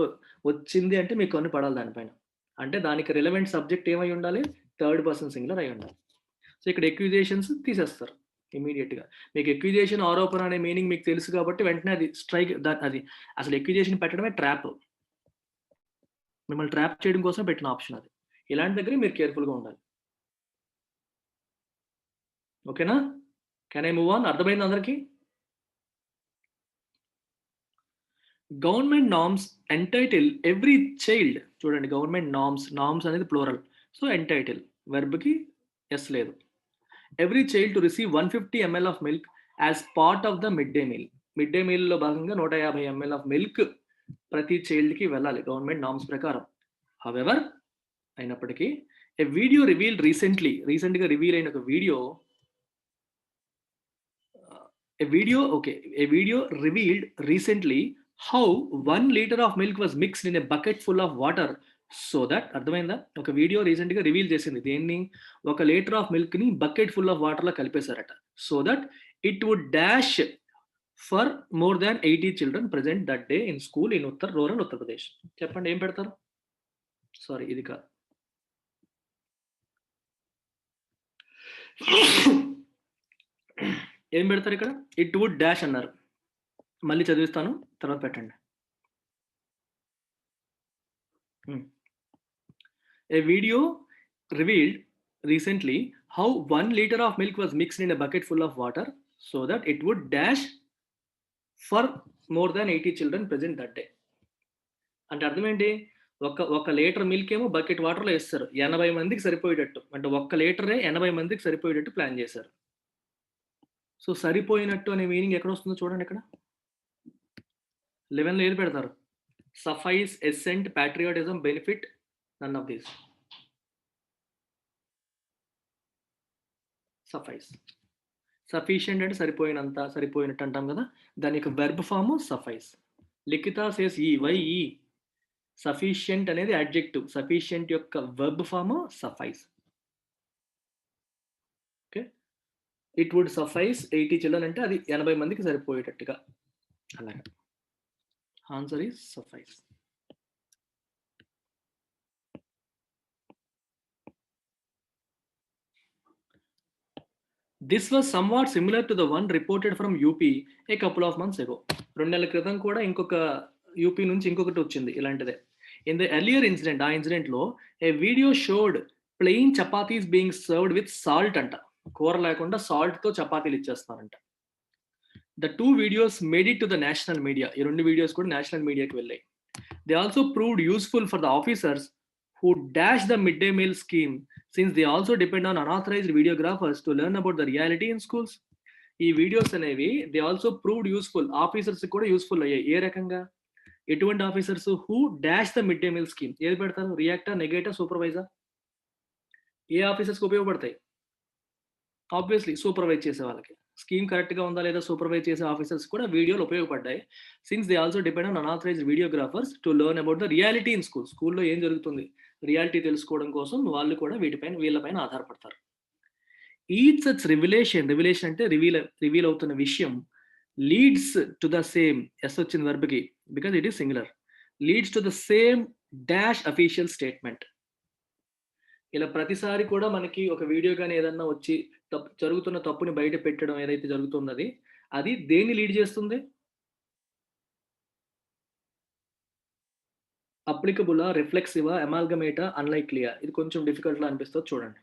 వచ్చింది అంటే మీకు కన్ను పడాలి దానిపైన. అంటే దానికి రిలవెంట్ సబ్జెక్ట్ ఏమై ఉండాలి? థర్డ్ పర్సన్ సింగులర్ అయి ఉండాలి. సో ఇక్కడ ఎక్విజేషన్స్ తీసేస్తారు ఇమీడియట్గా. మీకు ఎక్విజేషన్, ఆరోపణ అనే మీనింగ్ మీకు తెలుసు కాబట్టి వెంటనే అది స్ట్రైక్. అది అసలు ఎక్విజేషన్ పెట్టడమే ట్రాప్, మిమ్మల్ని ట్రాప్ చేయడం కోసం పెట్టిన ఆప్షన్ అది. ఇలాంటి దగ్గర మీరు కేర్ఫుల్గా ఉండాలి. ఓకేనా? Can I move on? అర్థమైంది అందరికీ? Government norms entitle every child. చూడండి, గవర్నమెంట్ నార్మ్స్ అనేది ప్లూరల్. సో ఎంటైటిల్ వెర్బ్కి ఎస్ లేదు. Every child to receive 150 ml of milk as part of the mid day meal. Mid day మీల్లో భాగంగా 150 ml of milk ప్రతి చైల్డ్కి వెళ్ళాలి గవర్నమెంట్ నార్మ్స్ ప్రకారం. However, అయినప్పటికీ ఏ వీడియో రివీల్డ్ రీసెంట్గా రివీల్ అయిన ఒక video revealed recently how 1 liter of milk was mixed in a bucket full of water so that. అర్థమైందా? ఒక వీడియో రీసెంట్గా రివీల్ చేసింది దేన్ని? 1 లీటర్ ఆఫ్ మిల్క్ ని బకెట్ ఫుల్ ఆఫ్ వాటర్ లో కలిపేశారట. So that it would dash for more than 80 children present that day in school in rural Uttar Pradesh. చెప్పండి ఏం పెడతారు? సారీ, ఇది కాదు. ఏం పెడతారు ఇక్కడ? ఇట్ వుడ్ డాష్ అన్నారు. మళ్ళీ చదివిస్తాను, తర్వాత పెట్టండి. A video revealed recently how 1 liter of milk was mixed in a bucket full of water so that it would dash for more than 80 children present that day. అంటే అర్థం ఏంటి? ఒక litre milk ఏమో bucket వాటర్లో వేస్తారు, 80 మందికి సరిపోయేటట్టు. అంటే 1 లీటరే 80 మందికి సరిపోయేటట్టు ప్లాన్ చేశారు. సో సరిపోయినట్టు అనే మీనింగ్ ఎక్కడ వస్తుందో చూడండి. ఇక్కడ 11లో ఏది పెడతారు? Suffice, assent, patriotism, benefit, none of these. Suffice. Sufficient అంటే సరిపోయినంత, సరిపోయినట్టు అంటాం కదా, దాని యొక్క verb form suffice. Likhitha says ఈ వై ఈ. సఫిషియంట్ అనేది అడ్జెక్టివ్, సఫిషియంట్ యొక్క verb form suffice. Okay, it would suffice 80 children అంటే అది 80 మందికి సరిపోయేటట్టుగా. అలాగే answer is suffice. This was somewhat similar to the one reported from UP a couple of months ago. 2 నెలల క్రితం కూడా ఇంకొక యూపీ నుంచి ఇంకొకటి వచ్చింది ఇలాంటిదే. In the earlier incident, ఆ ఇన్సిడెంట్ లో a video showed plain chapatis being served with salt అంట. కూర లేకుండా సాల్ట్ తో చపాతీలు ఇచ్చేస్తారంట. The 2 videos made it to the national media. ఈ 2 వీడియోస్ కూడా నేషనల్ మీడియాకి వెళ్ళాయి. They also proved useful for the officers who dash the midday meal scheme, since they also depend on unauthorized videographers to learn about the reality in schools. ఈ videos అనేవి they also proved useful, officers కూడా useful అయ్యాయి. ఏ రకంగా? ఎటువంటి officers? Who dash the mid day meal scheme. ఏది పెడతారు? Reactor, negator, supervisor? ఏ ఆఫీసర్స్కి ఉపయోగపడతాయి? ఆబ్వియస్లీ సూపర్వైజ్ చేసే వాళ్ళకి. స్కీమ్ కరెక్ట్గా ఉందా లేదా సూపర్వైజ్ చేసే ఆఫీసర్స్ కూడా వీడియోలు ఉపయోగపడ్డాయి. Since they also depend on unauthorised videographers to learn about the reality in school. స్కూల్లో ఏం జరుగుతుంది, రియాలిటీ తెలుసుకోవడం కోసం వాళ్ళు కూడా వీళ్ళపైన ఆధారపడతారు. ఈచ్ సచ్ రివిలేషన్ అంటే రివీల్ అవుతున్న విషయం leads to the same, S వచ్చింది వర్బ్కి because it is singular, leads to the same dash official statement. ఇలా ప్రతిసారి కూడా మనకి ఒక వీడియో కానీ ఏదన్నా వచ్చి జరుగుతున్న తప్పుని బయట పెట్టడం ఏదైతే జరుగుతున్నది అది దేన్ని లీడ్ చేస్తుంది? అప్లికబులా, రిఫ్లెక్సివా, అమాల్గమేటా, అన్లైక్లీయా? ఇది కొంచెం డిఫికల్ట్ లా అనిపిస్తుంది, చూడండి.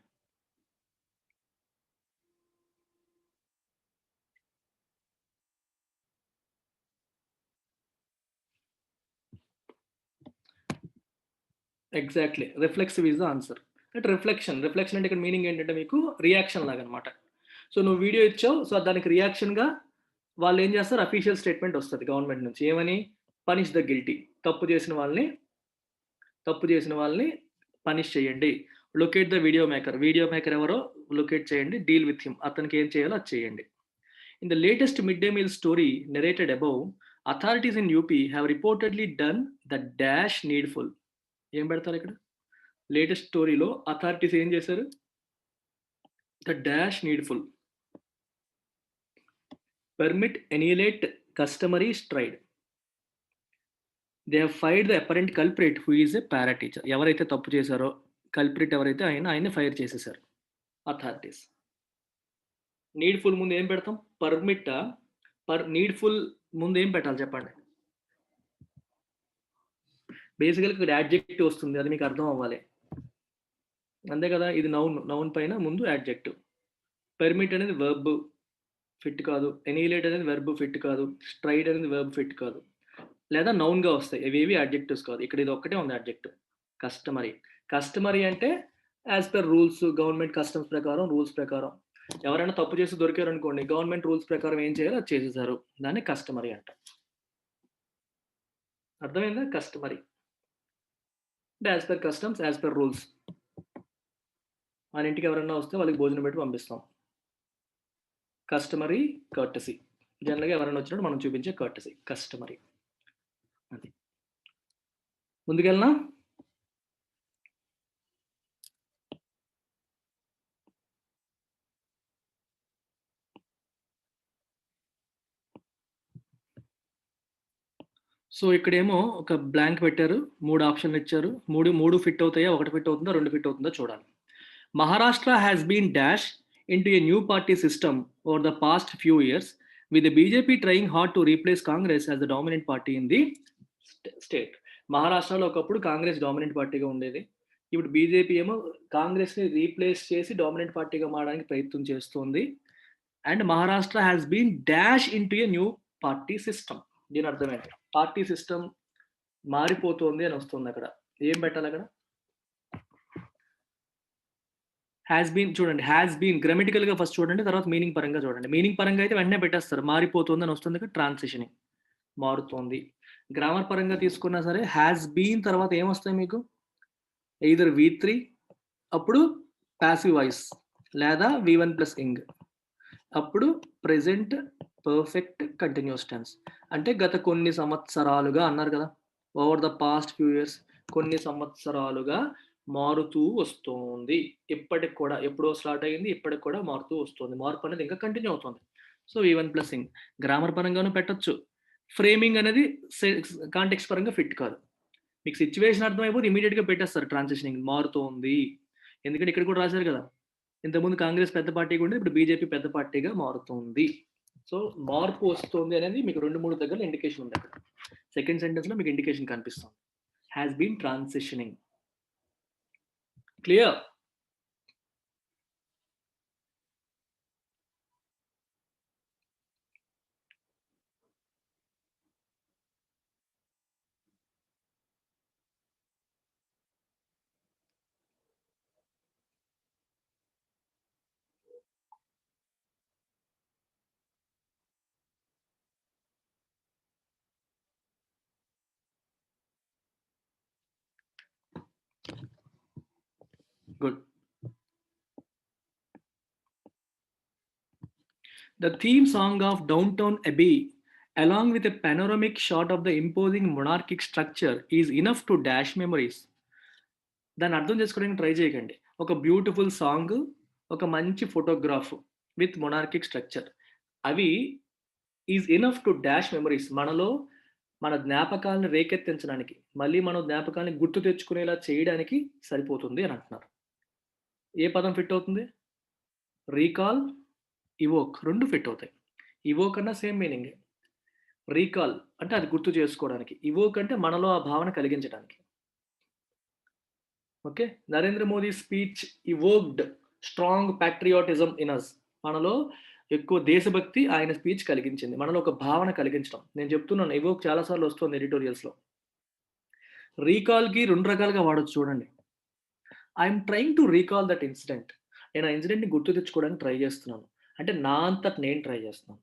Exactly, reflexive is the answer. అంటే రిఫ్లెక్షన్ అంటే ఇక్కడ మీనింగ్ ఏంటంటే మీకు రియాక్షన్ లాగా అనమాట. సో నువ్వు వీడియో ఇచ్చావు, సో దానికి రియాక్షన్గా వాళ్ళు ఏం చేస్తారు? అఫీషియల్ స్టేట్మెంట్ వస్తుంది గవర్నమెంట్ నుంచి. ఏమని? Punish the guilty. తప్పు చేసిన వాళ్ళని పనిష్ చేయండి. లొకేట్ ద వీడియో మేకర్ ఎవరో లొకేట్ చేయండి. డీల్ విత్ హిమ్, అతనికి ఏం చేయాలో అది చేయండి. In the latest mid day meal story narrated above, authorities in UP have reportedly done the dash needful. ఏం పెడతారు ఇక్కడ? లేటెస్ట్ స్టోరీలో అథారిటీస్ ఏం చేశారు? The dash needful. Permit, emulate, customary, stride. They have fired the apparent culprit who is a para teacher. ఎవరైతే తప్పు చేశారో culprit ఎవరైతే ఆయన్ని ఫైర్ చేసేసారు అథారిటీస్. నీడ్ఫుల్ ముందు ఏం పెడతాం? పర్మిట్. నీడ్ఫుల్ ముందు ఏం పెట్టాలి చెప్పండి? బేసికల్గా ఇక్కడ యాడ్జెక్టివ్ వస్తుంది, అది మీకు అర్థం అవ్వాలి అంతే కదా. ఇది నౌన్ పైన ముందు యాడ్జెక్టివ్. పర్మిట్ అనేది వర్బ్ ఫిట్ కాదు, ఎన్యులేట్ అనేది వెర్బ్ ఫిట్ కాదు, స్ట్రైడ్ అనేది వెర్బ్ ఫిట్ కాదు, లేదా నౌన్గా వస్తాయి. ఇవేవి యాడ్జెక్టివ్స్ కాదు. ఇక్కడ ఇది ఒక్కటే ఉంది యాడ్జెక్టివ్. కస్టమరీ అంటే as per rules, government customs ప్రకారం, రూల్స్ ప్రకారం ఎవరైనా తప్పు చేసి దొరికారు అనుకోండి, గవర్నమెంట్ రూల్స్ ప్రకారం ఏం చేయాలో అది చేసేసారు, దాన్ని కస్టమరీ అంట. అర్థమైందా? కస్టమరీ అంటే as per customs, as per rules. మన ఇంటికి ఎవరైనా వస్తే వాళ్ళకి భోజనం పెట్టి పంపిస్తాం. Customary courtesy. జనరల్గా ఎవరైనా వచ్చినప్పుడు మనం చూపించే కర్టసీ కస్టమరీ. అది ముందుకెళ్ళనా? సో ఇక్కడేమో ఒక బ్లాంక్ పెట్టారు, 3 ఆప్షన్లు ఇచ్చారు. మూడు ఫిట్ అవుతాయా, ఒకటి ఫిట్ అవుతుందా, 2 ఫిట్ అవుతుందా చూడాలి. Maharashtra has been dash into a new party system over the past few years, with the BJP trying hard to replace Congress as the dominant party in the state. మహారాష్ట్రలో ఒకప్పుడు Congress dominant పార్టీగా ఉండేది. ఇప్పుడు BJP ఏమో కాంగ్రెస్ని replace చేసి dominant పార్టీగా మారడానికి ప్రయత్నం చేస్తుంది. And Maharashtra has been dash into a new party system. దీని అర్థమైంది, పార్టీ సిస్టమ్ మారిపోతుంది అని వస్తుంది. అక్కడ ఏం పెట్టాలి? అక్కడ హ్యాస్ బీన్ చూడండి, హ్యాస్ బీన్ గ్రామటికల్గా ఫస్ట్ చూడండి, తర్వాత మీనింగ్ పరంగా చూడండి. మీనింగ్ పరంగా అయితే వెంటనే పెట్టేస్తారు, మారిపోతుంది అని వస్తుంది. ట్రాన్సిషనింగ్, మారుతోంది. గ్రామర్ పరంగా తీసుకున్నా సరే హ్యాస్ బీన్ తర్వాత ఏమొస్తాయి మీకు? ఎయిదర్ V3 అప్పుడు ప్యాసివ్ వాయిస్, లేదా V1 ప్లస్ ఇంగ్ అప్పుడు ప్రెజెంట్ పర్ఫెక్ట్ కంటిన్యూస్ టెన్స్. అంటే గత కొన్ని సంవత్సరాలుగా అన్నారు కదా, over the past few years, కొన్ని సంవత్సరాలుగా మారుతూ వస్తుంది. ఇప్పటికి కూడా, ఎప్పుడో స్టార్ట్ అయ్యింది, ఇప్పటికి కూడా మారుతూ వస్తుంది. మార్పు అనేది ఇంకా కంటిన్యూ అవుతుంది. So V1 plus ing grammar పరంగాను పెట్టచ్చు. ఫ్రేమింగ్ అనేది కాంటెక్స్ట్ పరంగా ఫిట్ కాదు. మీకు సిచ్యువేషన్ అర్థమైపోతే ఇమీడియట్గా పెట్టేస్తారు ట్రాన్సిషనింగ్, మారుతోంది. ఎందుకంటే ఇక్కడ కూడా రాశారు కదా, ఇంతకుముందు కాంగ్రెస్ పెద్ద పార్టీగా ఉండేది, ఇప్పుడు బీజేపీ పెద్ద పార్టీగా మారుతుంది. సో మార్పు వస్తుంది అనేది మీకు 2-3 దగ్గర ఇండికేషన్ ఉంది. అక్కడ సెకండ్ సెంటెన్స్ లో మీకు ఇండికేషన్ కనిపిస్తుంది, has been transitioning. Clear? Good. The theme song of Downton Abbey, along with a panoramic shot of the imposing monarchic structure, is enough to dash memories. దాన్ని అర్థం చేసుకోవడానికి ట్రై చేయకండి. ఒక బ్యూటిఫుల్ సాంగ్, ఒక మంచి ఫోటోగ్రాఫ్ విత్ మొనార్కిక్ స్ట్రక్చర్, అవి is enough to dash memories. మనలో మన జ్ఞాపకాలను రేకెత్తించడానికి, మళ్ళీ మన జ్ఞాపకాన్ని గుర్తు తెచ్చుకునేలా చేయడానికి సరిపోతుంది అని అంటున్నారు. ఏ పదం ఫిట్ అవుతుంది? రీకాల్, ఇవోక్ రెండు ఫిట్ అవుతాయి. ఇవోక్ అన్న సేమ్ మీనింగ్. రీకాల్ అంటే అది గుర్తు చేసుకోవడానికి, ఇవోక్ అంటే మనలో ఆ భావన కలిగించడానికి. Okay, Narendra Modi speech evoked strong patriotism in us. మనలో ఎక్కువ దేశభక్తి ఆయన స్పీచ్ కలిగించింది, మనలో ఒక భావన కలిగించడం. నేను చెప్తున్నాను, ఇవోక్ చాలాసార్లు వస్తుంది ఎడిటోరియల్స్లో. రీకాల్కి 2 రకాలుగా వాడచ్చు చూడండి. I'm trying to recall that incident. నేను ఆ ఇన్సిడెంట్ని గుర్తు తెచ్చుకోవడానికి ట్రై చేస్తున్నాను, అంటే నా అంతట నేను ట్రై చేస్తున్నాను.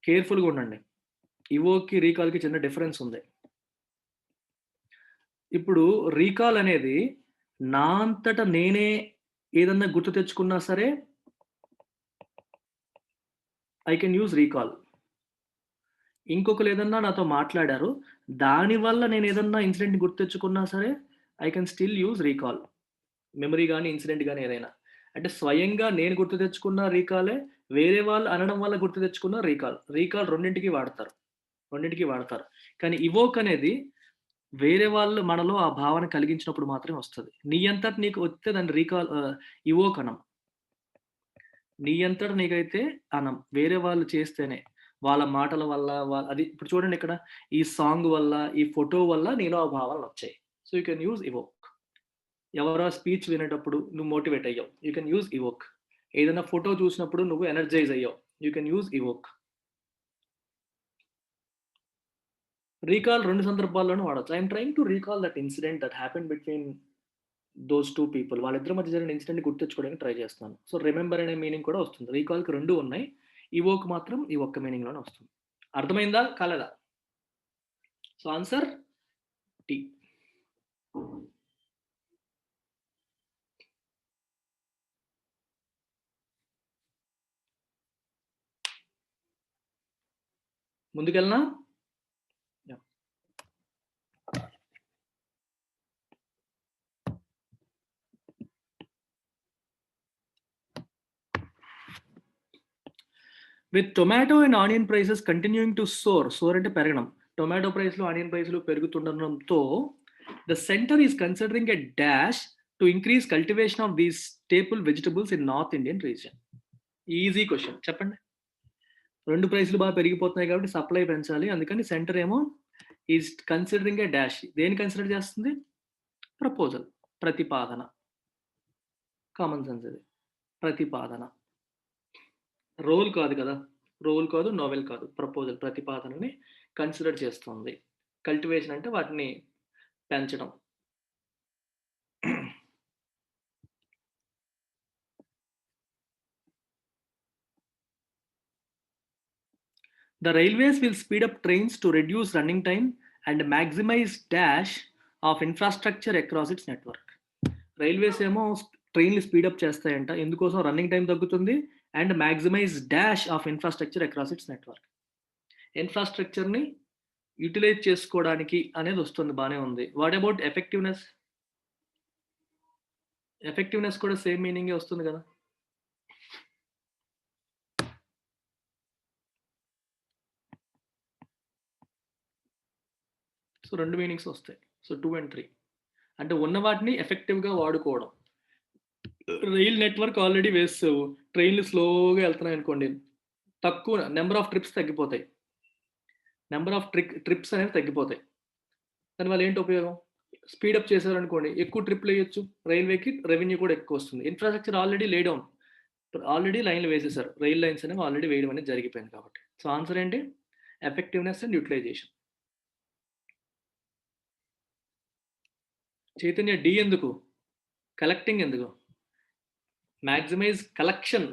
కేర్ఫుల్గా ఉండండి, ఇవోక్కి రీకాల్కి చిన్న డిఫరెన్స్ ఉంది. ఇప్పుడు రీకాల్ అనేది నా అంతట నేనే ఏదన్నా గుర్తు తెచ్చుకున్నా సరే ఐ కెన్ యూజ్ రీకాల్. ఇంకొకరు ఏదన్నా నాతో మాట్లాడారు, దానివల్ల నేను ఏదన్నా ఇన్సిడెంట్ గుర్తు తెచ్చుకున్నా సరే I can still use recall. Memory కానీ ఇన్సిడెంట్ కానీ ఏదైనా, అంటే స్వయంగా నేను గుర్తు తెచ్చుకున్న రీకాలే, వేరే వాళ్ళు అనడం వల్ల గుర్తు తెచ్చుకున్న రీకాల్. రీకాల్ రెండింటికి వాడతారు. కానీ ఇవోక్ అనేది వేరే వాళ్ళు మనలో ఆ భావన కలిగించినప్పుడు మాత్రమే వస్తుంది. నీ అంతట నీకు వస్తే దాన్ని రీకాల్, ఇవోక్ అనం. నీ అంతట నీకైతే అనం, వేరే వాళ్ళు చేస్తేనే, వాళ్ళ మాటల వల్ల, అది ఇప్పుడు చూడండి ఇక్కడ, ఈ సాంగ్ వల్ల, ఈ ఫోటో వల్ల నీలో ఆ భావనలు వచ్చాయి. So you can use evoke. ఎవరో స్పీచ్ వినేటప్పుడు నువ్వు మోటివేట్ అయ్యావు, యూ కెన్ యూజ్ ఇవోక్. ఏదైనా ఫోటో చూసినప్పుడు నువ్వు ఎనర్జైజ్ అయ్యావు, you can use evoke. Recall 2 సందర్భాల్లోనూ వాడచ్చు. I'm trying to recall that incident that happen between those 2 people. వాళ్ళిద్దరి మధ్య జరిగిన ఇన్సిడెంట్ని గుర్తించుకోవడానికి ట్రై చేస్తున్నాను. సో రిమెంబర్ అనే మీనింగ్ కూడా వస్తుంది. రీకాల్కి 2 ఉన్నాయి, ఇవోక్ మాత్రం ఈ ఒక్క మీనింగ్లోనే వస్తుంది. అర్థమైందా కాలేదా? So answer T. ముందుకెళ్ళనా? With tomato and onion prices continuing to soar అంటే పెరగడం, టొమాటో ప్రైస్లు, ఆనియన్ ప్రైస్లు పెరుగుతుండడంతో the center is considering a dash to increase cultivation of these staple vegetables in North Indian region. Easy question చెప్పండి. 2 ప్రైస్లు బాగా పెరిగిపోతున్నాయి కాబట్టి సప్లై పెంచాలి. అందుకని సెంటర్ ఏమో ఈజ్ కన్సిడరింగ్ ఏ డాష్. దేన్ని కన్సిడర్ చేస్తుంది? ప్రపోజల్, ప్రతిపాదన. కామన్ సెన్స్ ఇది. ప్రతిపాదన. రోల్ కాదు కదా! రోల్ కాదు, నోవెల్ కాదు. ప్రపోజల్, ప్రతిపాదనని కన్సిడర్ చేస్తుంది. కల్టివేషన్ అంటే వాటిని పెంచడం. The railways will speed up trains to reduce running time and maximize dash of infrastructure across its network. Railways ఏమో ట్రైన్లు స్పీడప్ చేస్తాయంట. ఎందుకోసం? రన్నింగ్ టైం తగ్గుతుంది and maximise dash of infrastructure across its network. ఇన్ఫ్రాస్ట్రక్చర్ని utilise చేసుకోవడానికి అనేది వస్తుంది, బాగానే ఉంది. What about effectiveness? ఎఫెక్టివ్నెస్ కూడా సేమ్ మీనింగే వస్తుంది కదా. సో 2 మీనింగ్స్ వస్తాయి. సో 2 and 3 అంటే ఉన్న వాటిని ఎఫెక్టివ్గా వాడుకోవడం. రైల్ నెట్వర్క్ ఆల్రెడీ వేస్తావు, ట్రైన్లు స్లోగా వెళ్తున్నాయి అనుకోండి, తక్కువ నెంబర్ ఆఫ్ ట్రిప్స్ తగ్గిపోతాయి. నెంబర్ ఆఫ్ ట్రిప్స్ అనేవి తగ్గిపోతాయి. దానివల్ల ఏంటి ఉపయోగం? స్పీడప్ చేశారనుకోండి, ఎక్కువ ట్రిప్లు వేయొచ్చు, రైల్వేకి రెవెన్యూ కూడా ఎక్కువ వస్తుంది. Infrastructure already lay down, already లైన్లు వేసేసారు, రైల్ లైన్స్ అనేవి ఆల్రెడీ వేయడం అనేది జరిగిపోయింది కాబట్టి. సో ఆన్సర్ ఏంటి? Effectiveness and utilization. Chaitanya D ఎందుకు? కలెక్టింగ్ ఎందుకు? మ్యాక్సిమైజ్ కలెక్షన్,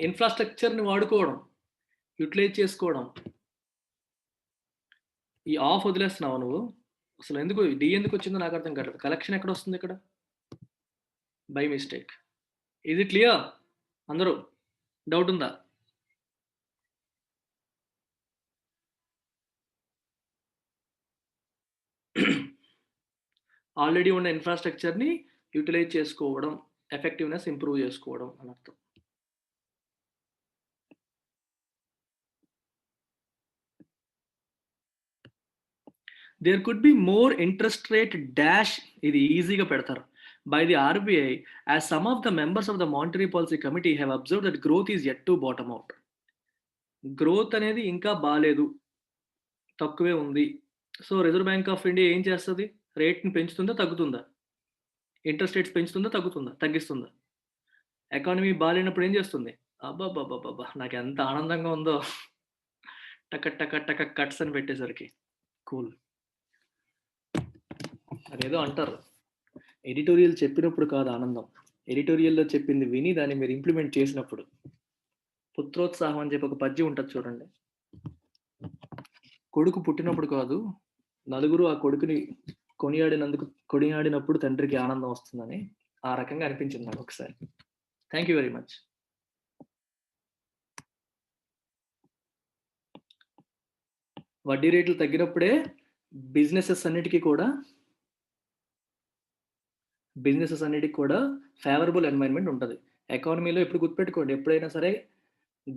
ఇన్ఫ్రాస్ట్రక్చర్ని వాడుకోవడం, యూటిలైజ్ చేసుకోవడం. ఈ ఆఫ్ వదిలేస్తున్నావు నువ్వు. అసలు ఎందుకు డి ఎందుకు వచ్చిందో నాకు అర్థం కావట్లేదు. కలెక్షన్ ఎక్కడ వస్తుంది ఇక్కడ? By mistake. ఇది క్లియర్? అందరూ డౌట్ ఉందా? ఆల్రెడీ ఉన్న ఇన్ఫ్రాస్ట్రక్చర్ని యూటిలైజ్ చేసుకోవడం, ఎఫెక్టివ్నెస్ ఇంప్రూవ్ చేసుకోవడం అని అర్థం. There could be more interest rate dash, ఇది ఈజీగా పెడతారు, by the RBI as some of the members of the monetary policy committee have observed that growth is yet to bottom out. Growth అనేది ఇంకా బాలేదు, తక్కువే ఉంది. So reserve bank of India ఏం చేస్తుంది? రేట్ని పెంచుతుందా తగ్గుతుందా? ఇంట్రెస్ట్ రేట్స్ పెంచుతుందా తగ్గుతుందా తగ్గిస్తుందా? ఎకానమీ బాగాలేనప్పుడు ఏం చేస్తుంది? అబ్బాబ్బాబ్బా, నాకు ఎంత ఆనందంగా ఉందో, టక టక టక కట్స్ అని పెట్టేసరికి కూల్. అదేదో అంటారు, ఎడిటోరియల్ చెప్పినప్పుడు కాదు ఆనందం, ఎడిటోరియల్లో చెప్పింది విని దాన్ని మీరు ఇంప్లిమెంట్ చేసినప్పుడు. పుత్రోత్సాహం అని చెప్పి ఒక పద్యం ఉంటుంది చూడండి. కొడుకు పుట్టినప్పుడు కాదు, నలుగురు ఆ కొడుకుని కొనియాడినప్పుడు తండ్రికి ఆనందం వస్తుందని, ఆ రకంగా అనిపించింది నాకు ఒకసారి. Thank you very much. వడ్డీ రేట్లు తగ్గినప్పుడే బిజినెసెస్ అన్నిటికీ కూడా ఫేవరబుల్ ఎన్వైరన్మెంట్ ఉంటుంది. ఎకానమీలో ఎప్పుడు గుర్తుపెట్టుకోండి, ఎప్పుడైనా సరే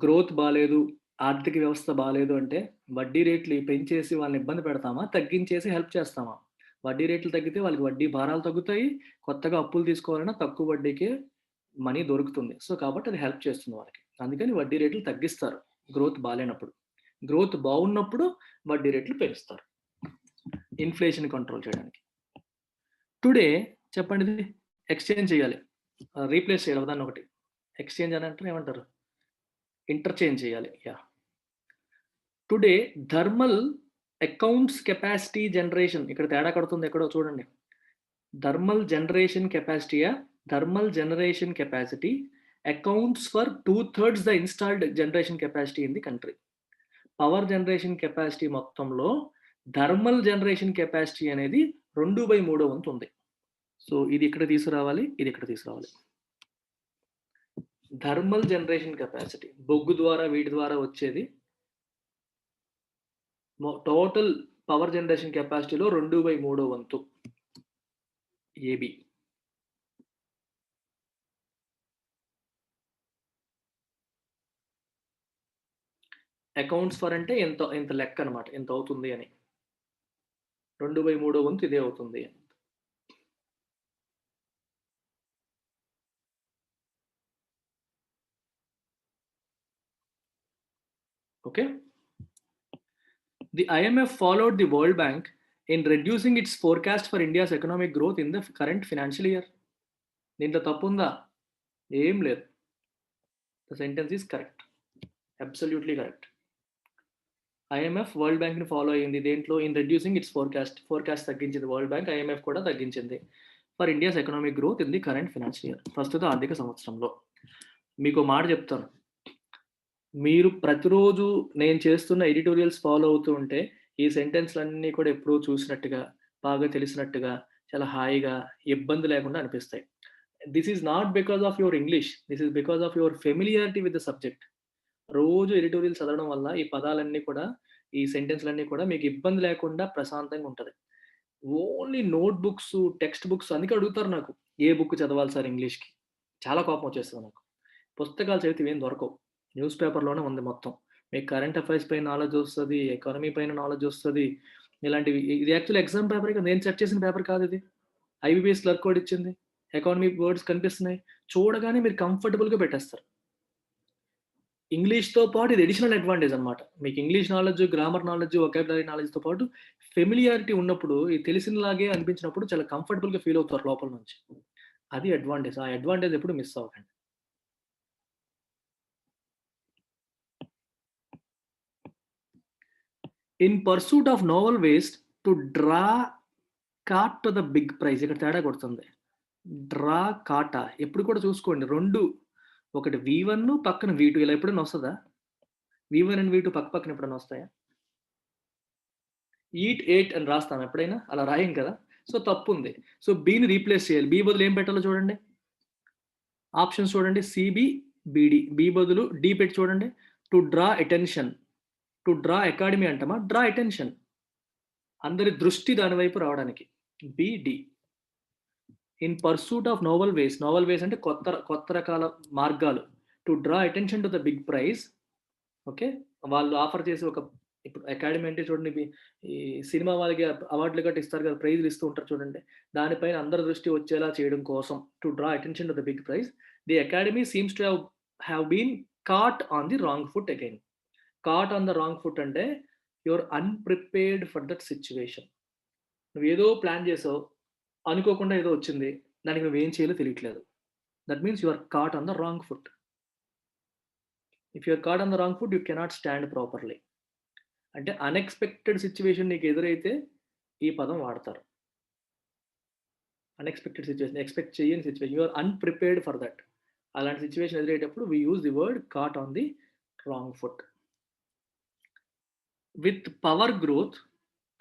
గ్రోత్ బాగాలేదు, ఆర్థిక వ్యవస్థ బాగాలేదు అంటే వడ్డీ రేట్లు పెంచేసి వాళ్ళని ఇబ్బంది పెడతామా, తగ్గించేసి హెల్ప్ చేస్తామా? వడ్డీ రేట్లు తగ్గితే వాళ్ళకి వడ్డీ భారాలు తగ్గుతాయి, కొత్తగా అప్పులు తీసుకోవాలన్నా తక్కువ వడ్డీకే మనీ దొరుకుతుంది. సో కాబట్టి అది హెల్ప్ చేస్తుంది వాళ్ళకి. అందుకని వడ్డీ రేట్లు తగ్గిస్తారు గ్రోత్ బాగాలేనప్పుడు. గ్రోత్ బాగున్నప్పుడు వడ్డీ రేట్లు పెంచుతారు ఇన్ఫ్లేషన్ కంట్రోల్ చేయడానికి. టుడే చెప్పండి, ఇది ఎక్స్చేంజ్ చేయాలి, రీప్లేస్ చేయాలి దాన్ని ఒకటి. ఎక్స్చేంజ్ అని అంటే ఏమంటారు? ఇంటర్చేంజ్ చేయాలి. Yeah. Today thermal accounts capacity generation, ఇక్కడ తేడా కడుతుంది ఎక్కడో చూడండి. థర్మల్ జనరేషన్ కెపాసిటీయా, thermal generation capacity accounts for 2/3 the installed generation capacity in the country. Power generation capacity మొత్తంలో థర్మల్ జనరేషన్ కెపాసిటీ అనేది 2/3 వంతు ఉంది. సో ఇది ఇక్కడ తీసుకురావాలి, ఇది ఇక్కడ తీసుకురావాలి. థర్మల్ జనరేషన్ కెపాసిటీ బొగ్గు ద్వారా, వీటి ద్వారా వచ్చేది టోటల్ పవర్ జనరేషన్ కెపాసిటీలో 2/3 వంతు ఏబి. అకౌంట్స్ ఫర్ అంటే ఎంత లెక్క అనమాట, ఎంత అవుతుంది అని. 2/3 వంతు ఇదే అవుతుంది. Okay, the IMF followed the World Bank in reducing its forecast for India's economic growth in the current financial year. దీంట్లో తప్పు ఉందా? ఏం లేదు. The sentence is correct, absolutely correct. IMF world bank ని ఫాలో అయ్యింది దేంట్లో? ఇన్ రెడ్యూసింగ్ ఇట్స్ ఫోర్కాస్ట్ తగ్గించింది world bank, IMF కూడా తగ్గించింది for India's economic growth in the current financial year, ప్రస్తుత ఆర్థిక సంవత్సరంలో. మీకు మాట చెప్తాను, మీరు ప్రతిరోజు నేను చేస్తున్న ఎడిటోరియల్స్ ఫాలో అవుతూ ఉంటే ఈ సెంటెన్స్లన్నీ కూడా ఎప్పుడూ చూసినట్టుగా, బాగా తెలిసినట్టుగా, చాలా హాయిగా, ఇబ్బంది లేకుండా అనిపిస్తాయి. This is not because of your English, this is because of your familiarity with the subject. రోజు ఎడిటోరియల్ చదవడం వల్ల ఈ పదాలన్నీ కూడా, ఈ సెంటెన్స్లన్నీ కూడా మీకు ఇబ్బంది లేకుండా ప్రశాంతంగా ఉంటుంది. Only note books, text books అందుకే అడుగుతారు నాకు, ఏ బుక్ చదవాలి సార్ ఇంగ్లీష్కి? చాలా కోపం వచ్చేస్తుంది నాకు. పుస్తకాలు చదివితే ఏం దొరకవు, న్యూస్ పేపర్లోనే ఉంది మొత్తం. మీకు కరెంట్ అఫైర్స్ పైన నాలెడ్జ్ వస్తుంది, ఎకానమీ పైన నాలెడ్జ్ వస్తుంది, ఇలాంటివి. ఇది యాక్చువల్ ఎగ్జామ్ పేపర్, నేను సెట్ చేసిన పేపర్ కాదు ఇది. IBPS క్లర్క్ కోడ్ ఇచ్చింది, ఎకానమీ వర్డ్స్ కనిపిస్తున్నాయి, చూడగానే మీరు కంఫర్టబుల్గా పెట్టేస్తారు. ఇంగ్లీష్తో పాటు ఇది అడిషనల్ అడ్వాంటేజ్ అనమాట. మీకు English knowledge, grammar knowledge, vocabulary నాలెడ్జ్తో పాటు ఫెమిలియారిటీ ఉన్నప్పుడు, ఇది తెలిసినలాగే అనిపించినప్పుడు చాలా కంఫర్టబుల్గా ఫీల్ అవుతారు లోపల నుంచి. అది అడ్వాంటేజ్. ఆ అడ్వాంటేజ్ ఎప్పుడు మిస్ అవ్వకండి. In pursuit of novel ways to draw caught to the big prize. ఇక్కడ తేడా కొడుతుంది. డ్రా కాటా ఎప్పుడు కూడా చూసుకోండి, రెండు, ఒకటి V1 పక్కన V2, ఇలా ఎప్పుడైనా వస్తుందా? V1 అండ్ V2 పక్క పక్కన ఎప్పుడైనా వస్తాయా? ఈట్ 8 అని రాస్తాం ఎప్పుడైనా? అలా రాయం కదా. సో తప్పు ఉంది. సో బీని రీప్లేస్ చేయాలి. బి బదులు ఏం పెట్టాలో చూడండి, ఆప్షన్స్ చూడండి, CB BD. బి బదులు డి పెట్టి చూడండి. To draw attention, to draw academy అంటామా, డ్రా అటెన్షన్, అందరి దృష్టి దాని వైపు రావడానికి, BD. In pursuit of novel ways, novel ways అంటే కొత్త రకాల మార్గాలు. To draw attention to the big prize. Okay, వాళ్ళు ఆఫర్ చేసి ఒక, ఇప్పుడు అకాడమీ అంటే చూడండి, ఈ సినిమా వాళ్ళకి అవార్డులు గట్రా ఇస్తారు కదా, ప్రైజ్లు ఇస్తూ ఉంటారు చూడండి, దానిపైన అందరి దృష్టి వచ్చేలా చేయడం కోసం to draw attention to the big prize, the academy seems to have been caught on the wrong foot again. Caught on the wrong foot అంటే your unprepared for that situation. నువ్వు ఏదో ప్లాన్ చేసావు, అనుకోకుండా ఏదో వచ్చింది, దానికి నువ్వు ఏం చేయాలో తెలియట్లేదు. That means you are caught on the wrong foot. If you are caught on the wrong foot, you cannot stand properly. అంటే అన్ఎక్స్పెక్టెడ్ సిచ్యువేషన్ నీకు ఎదురైతే ఈ పదం వాడతారు. అన్ఎక్స్పెక్టెడ్ సిచ్యువేషన్, ఎక్స్పెక్ట్ చేయని situation, you are unprepared for that. అలాంటి situation ఎదురయ్యేటప్పుడు we use the word caught on the wrong foot. With power growth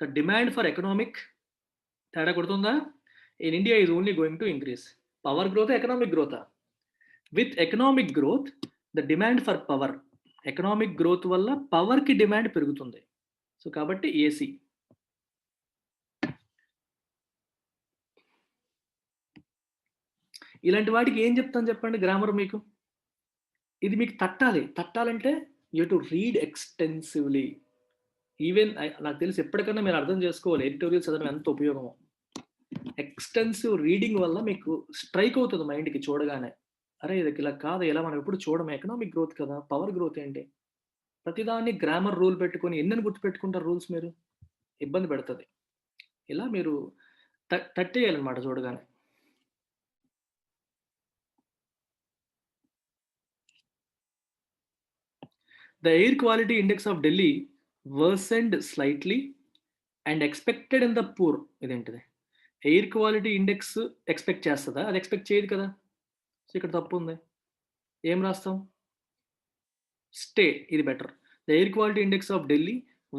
the demand for economic, తేడా కొడుతుందా? In India is only going to increase. Power growth, economic growth. With economic growth the demand for power, economic growth వల్ల పవర్కి demand పెరుగుతుంది. So కాబట్టి AC. ఇలాంటి వాటికి ఏం చెప్తాను చెప్పండి గ్రామర్ మీకు? ఇది మీకు తట్టాలంటే you to read extensively. Even నాకు తెలిసి ఎప్పటికన్నా మీరు అర్థం చేసుకోవాలి ఎడిటోరియల్ చదవడం ఎంత ఉపయోగమో. ఎక్స్టెన్సివ్ రీడింగ్ వల్ల మీకు స్ట్రైక్ అవుతుంది మైండ్కి చూడగానే, అరే ఇది ఇలా కాదు, ఇలా మనం ఎప్పుడు చూడము, ఎకనామిక్ గ్రోత్ కదా, పవర్ గ్రోత్ ఏంటి? ప్రతిదాన్ని గ్రామర్ రూల్ పెట్టుకొని ఎన్నని గుర్తుపెట్టుకుంటారు రూల్స్ మీరు? ఇబ్బంది పెడుతుంది. ఇలా మీరు తట్టేయాలన్నమాట చూడగానే. The air quality index of Delhi worsened slightly and expected in the poor. ఇదేంటిది? ఎయిర్ క్వాలిటీ ఇండెక్స్ ఎక్స్పెక్ట్ చేస్తుందా? అది ఎక్స్పెక్ట్ చేయదు కదా. సో ఇక్కడ తప్పు ఉంది. ఏం రాస్తాం? స్టే, ఇది better. The air quality index of Delhi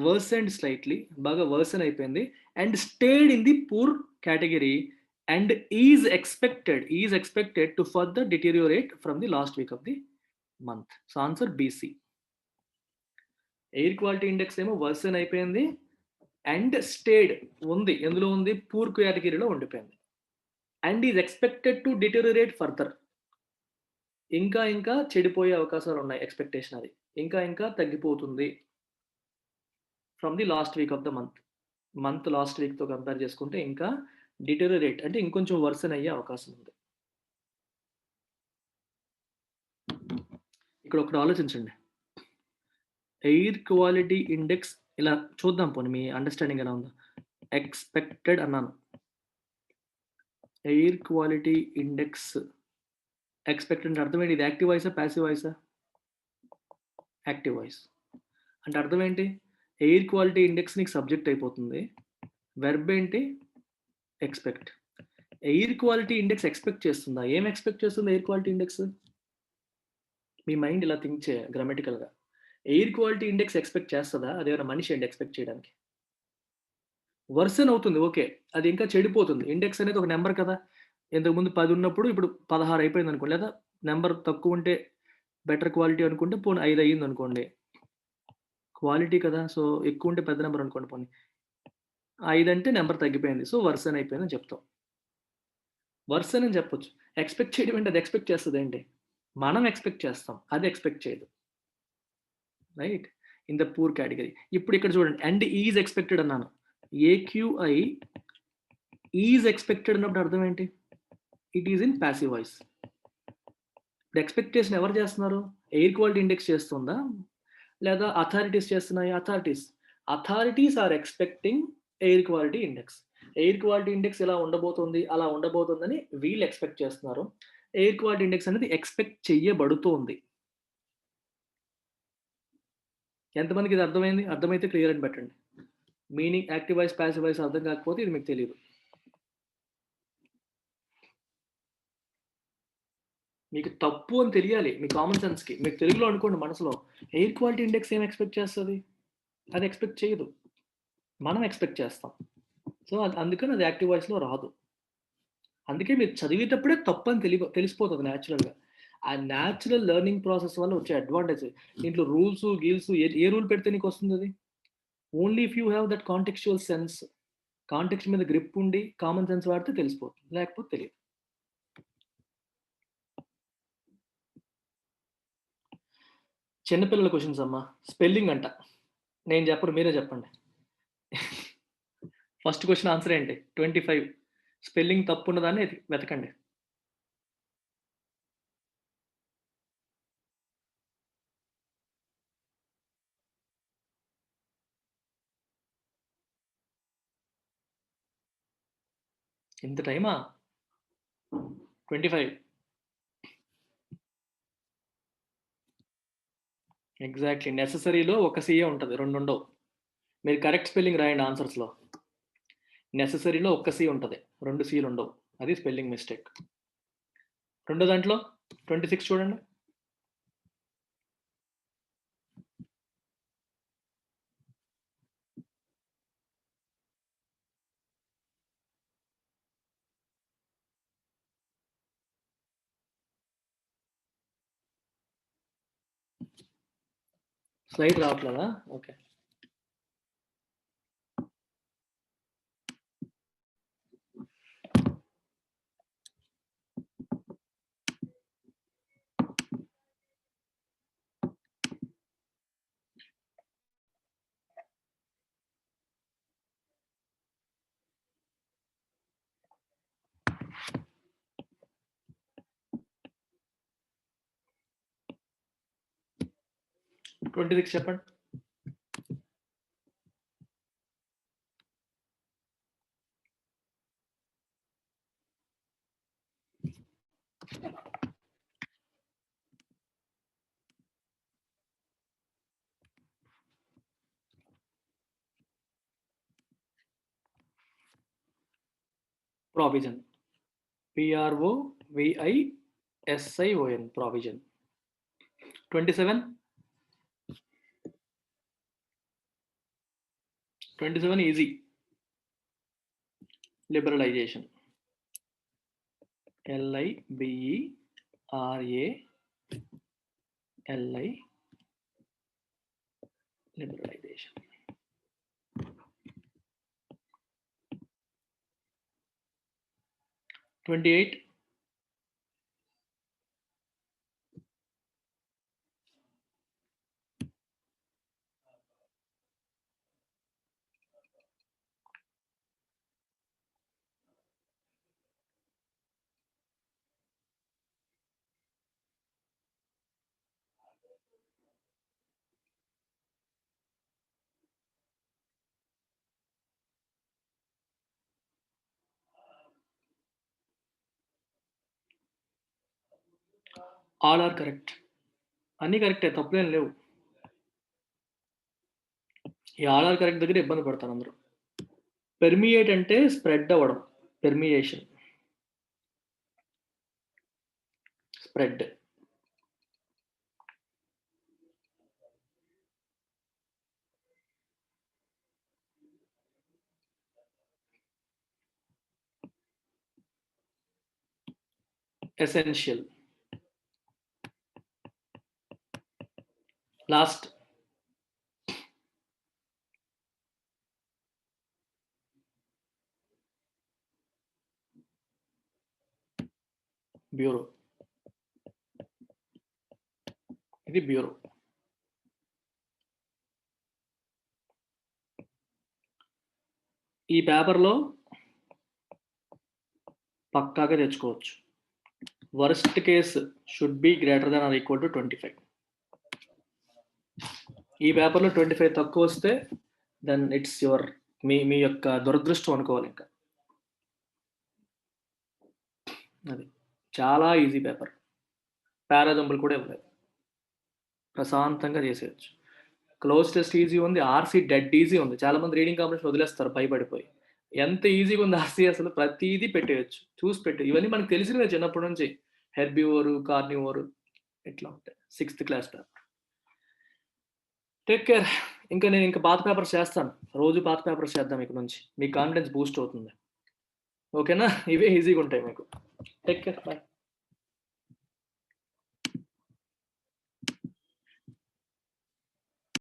worsened slightly, బాగా వర్సన్ అయిపోయింది, and stayed in the poor category and is expected to further deteriorate from the last week of the month. So answer BC. Air quality index ఏమో worsen అయిపోయింది and stayed ఉంది, ఎందులో ఉంది? Poor కేటగిరీలో ఉండిపోయింది. And is expected to deteriorate further, ఇంకా చెడిపోయే అవకాశాలు ఉన్నాయి, ఎక్స్పెక్టేషన్ అది ఇంకా తగ్గిపోతుంది from the last week of the month last వీక్తో కంపేర్ చేసుకుంటే ఇంకా డిటెరియోరేట్ అంటే ఇంకొంచెం వర్సన్ అయ్యే అవకాశం ఉంది. ఇక్కడ ఒకటి ఆలోచించండి, ఎయిర్ క్వాలిటీ ఇండెక్స్ ఇలా చూద్దాం పోనీ మీ అండర్‌స్టాండింగ్ ఎలా ఉందో. ఎక్స్‌పెక్టెడ్ అన్నాను. ఎయిర్ క్వాలిటీ ఇండెక్స్ ఎక్స్‌పెక్టెడ్ అంటే అర్థం ఏంటి? ఇది యాక్టివ్ వాయిసా? పాసివ్ వాయిసా? Active voice. అంటే అర్థం ఏంటి? ఎయిర్ క్వాలిటీ ఇండెక్స్ నీకు సబ్జెక్ట్ అయిపోతుంది. వెర్బ్ ఏంటి? Expect. Air quality index expect చేస్తుందా? ఏం ఎక్స్‌పెక్ట్ చేస్తుంది ఎయిర్ క్వాలిటీ ఇండెక్స్? మీ మైండ్ ఇలా థింక్ గ్రామటికల్‌గా. ఎయిర్ క్వాలిటీ ఇండెక్స్ ఎక్స్‌పెక్ట్ చేస్తదా? అదేమైనా మనిషి అండి ఎక్స్‌పెక్ట్ చేయడానికి? వర్సెన్ అవుతుంది ఓకే. అది ఇంకా చెడిపోతుంది. ఇండెక్స్ అనేది ఒక నంబర్ కదా! ఇంతకుముందు 10 ఉన్నప్పుడు ఇప్పుడు 16 అయిపోయిందనుకోండి. లేదా నంబర్ తక్కువుంటే బెటర్ క్వాలిటీ అనుకుంటే పోనీ 5 అయ్యిందనుకోండి. క్వాలిటీ కదా! సో, ఎక్కువుంటే పెద్ద నంబర్ అనుకోండి పోనీ. 5 అంటే నంబర్ తగ్గిపోయింది. సో, వర్సెన్ అయిపోయిందని చెప్తాం. వర్సెన్ అని చెప్పొచ్చు. ఎక్స్‌పెక్ట్ చేయడం ఏంటి? అది ఎక్స్‌పెక్ట్ చేస్తదేంటి? మనం ఎక్స్‌పెక్ట్ చేస్తాం. అది ఎక్స్‌పెక్ట్ చేయదు. Right? In the poor category. ఇప్పుడు ఇక్కడ చూడండి. అండ్ ఈజ్ ఎక్స్‌పెక్టెడ్ అన్నాను. ఏక్యూఐ ఈజ్ ఎక్స్‌పెక్టెడ్ అన్నప్పుడు అర్థం ఏంటి? It is in passive voice. ఇప్పుడు ఎక్స్‌పెక్టేషన్ ఎవరు చేస్తున్నారు? ఎయిర్ క్వాలిటీ ఇండెక్స్ చేస్తుందా? లేదా అథారిటీస్ చేస్తున్నాయా? Authorities. Authorities are expecting air quality index. Air quality index ఇలా ఉండబోతుంది, అలా ఉండబోతుందని వీళ్ళు ఎక్స్‌పెక్ట్ చేస్తున్నారు. ఎయిర్ క్వాలిటీ ఇండెక్స్ అనేది ఎక్స్‌పెక్ట్ చెయ్యబడుతోంది. ఎంతమందికి ఇది అర్థమైంది? అర్థమైతే క్లియర్ అని పెట్టండి. Meaning active voice, passive voice అర్థం కాకపోతే ఇది మీకు తెలీదు. మీకు తప్పు అని తెలియాలి. మీ కామన్ సెన్స్‌కి. మీకు తెలుగులో అనుకోండి మనసులో. ఎయిర్ క్వాలిటీ ఇండెక్స్ ఏం ఎక్స్‌పెక్ట్ చేస్తది? అది ఎక్స్‌పెక్ట్ చేయదు. మనం ఎక్స్‌పెక్ట్ చేస్తాం. సో, అందుకని అది యాక్టివ్ వాయిస్‌లో రాదు. అందుకే మీరు చదివేటప్పుడే తప్పని తెలిసిపోతది న్యాచురల్‌గా. ఆ న్యాచురల్ లెర్నింగ్ ప్రాసెస్ వల్ల వచ్చే అడ్వాంటేజ్. దీంట్లో రూల్సు, గీల్సు ఏ రూల్ పెడితే నీకొస్తుందది? Only if you have that contextual sense. Context మీద గ్రిప్ ఉండి, కామన్ సెన్స్ వాడితే తెలిసిపోతుంది. లేకపోతే తెలీదు. చిన్న పిల్లల క్వెషన్స్ అమ్మా. స్పెల్లింగ్ అంట. నేను చెప్పను మీరే చెప్పండి. ఫస్ట్ క్వెషన్ ఆన్సర్ ఏంటి? 25 స్పెల్లింగ్ తప్పున్నదాన్ని వెతకండి. ఇంత టైమా? 25 ఎగ్జాక్ట్‌లీ. నెసెసరీలో ఒక సీఏ ఉంటది. 2 ఉండవు. మీరు కరెక్ట్ స్పెల్లింగ్ రాయండి ఆన్సర్స్‌లో. నెసెసరీలో ఒక్క సి ఉంటది. 2 సీలు ఉండవు. అది స్పెల్లింగ్ మిస్టేక్. రెండో దాంట్లో 26 చూడండి. స్లైడ్ రావట్లేదా? ఓకే. ట్వంటీ సిక్స్ చెప్పండి. Provision. PROVISION provision. 27 easy. Liberalization. LIBERALI liberalization. 28 all are correct. అన్నీ కరెక్టే, తప్పులేం లేవు. ఈ ఆల్ ఆర్ కరెక్ట్ దగ్గర ఇబ్బంది పడతారు అందరూ. పెర్మియేట్ అంటే స్ప్రెడ్ అవ్వడం. Permeation. Spread. Essential. Last. Bureau. ఇది బ్యూరో. ఈ పేపర్‌లో పక్కాగా తెచ్చుకోవచ్చు. Worst case should be greater than or equal to 25. ఈ పేపర్‌లో 25 తక్కువొస్తే దెన్ ఇట్స్ యువర్ మీ యొక్క దురదృష్టం అనుకోవాలి ఇంకా. అది. చాలా ఈజీ పేపర్. పారాజంబుల్ కూడా ఇవ్వలేదు. ప్రశాంతంగా చేసేయొచ్చు. క్లోజ్ టెస్ట్ ఈజీ ఉంది. ఆర్‌సీ డెడ్ ఈజీ ఉంది. చాలామంది రీడింగ్ కాంపిటీషన్ వదిలేస్తారు భయపడిపోయి. ఎంత ఈజీగా ఉంది ఆర్‌సీ అసలు ప్రతీదీ పెట్టేయొచ్చు. చూసి ఇవన్నీ మనకు తెలిసినవే చిన్నప్పటి నుంచి. హెర్బివోర్, కార్నివోర్ ఇట్లా ఉంటాయి. 6th class paper. Take care. నేను పాత పేపర్స్ చేస్తాను. రోజు పాత పేపర్స్ చేద్దాం ఇక నుంచి. మీ కాన్ఫిడెన్స్ బూస్ట్ అవుతుంది. ఓకేనా? ఇవే ఈజీగా ఉంటాయి మీకు. Take care. బై.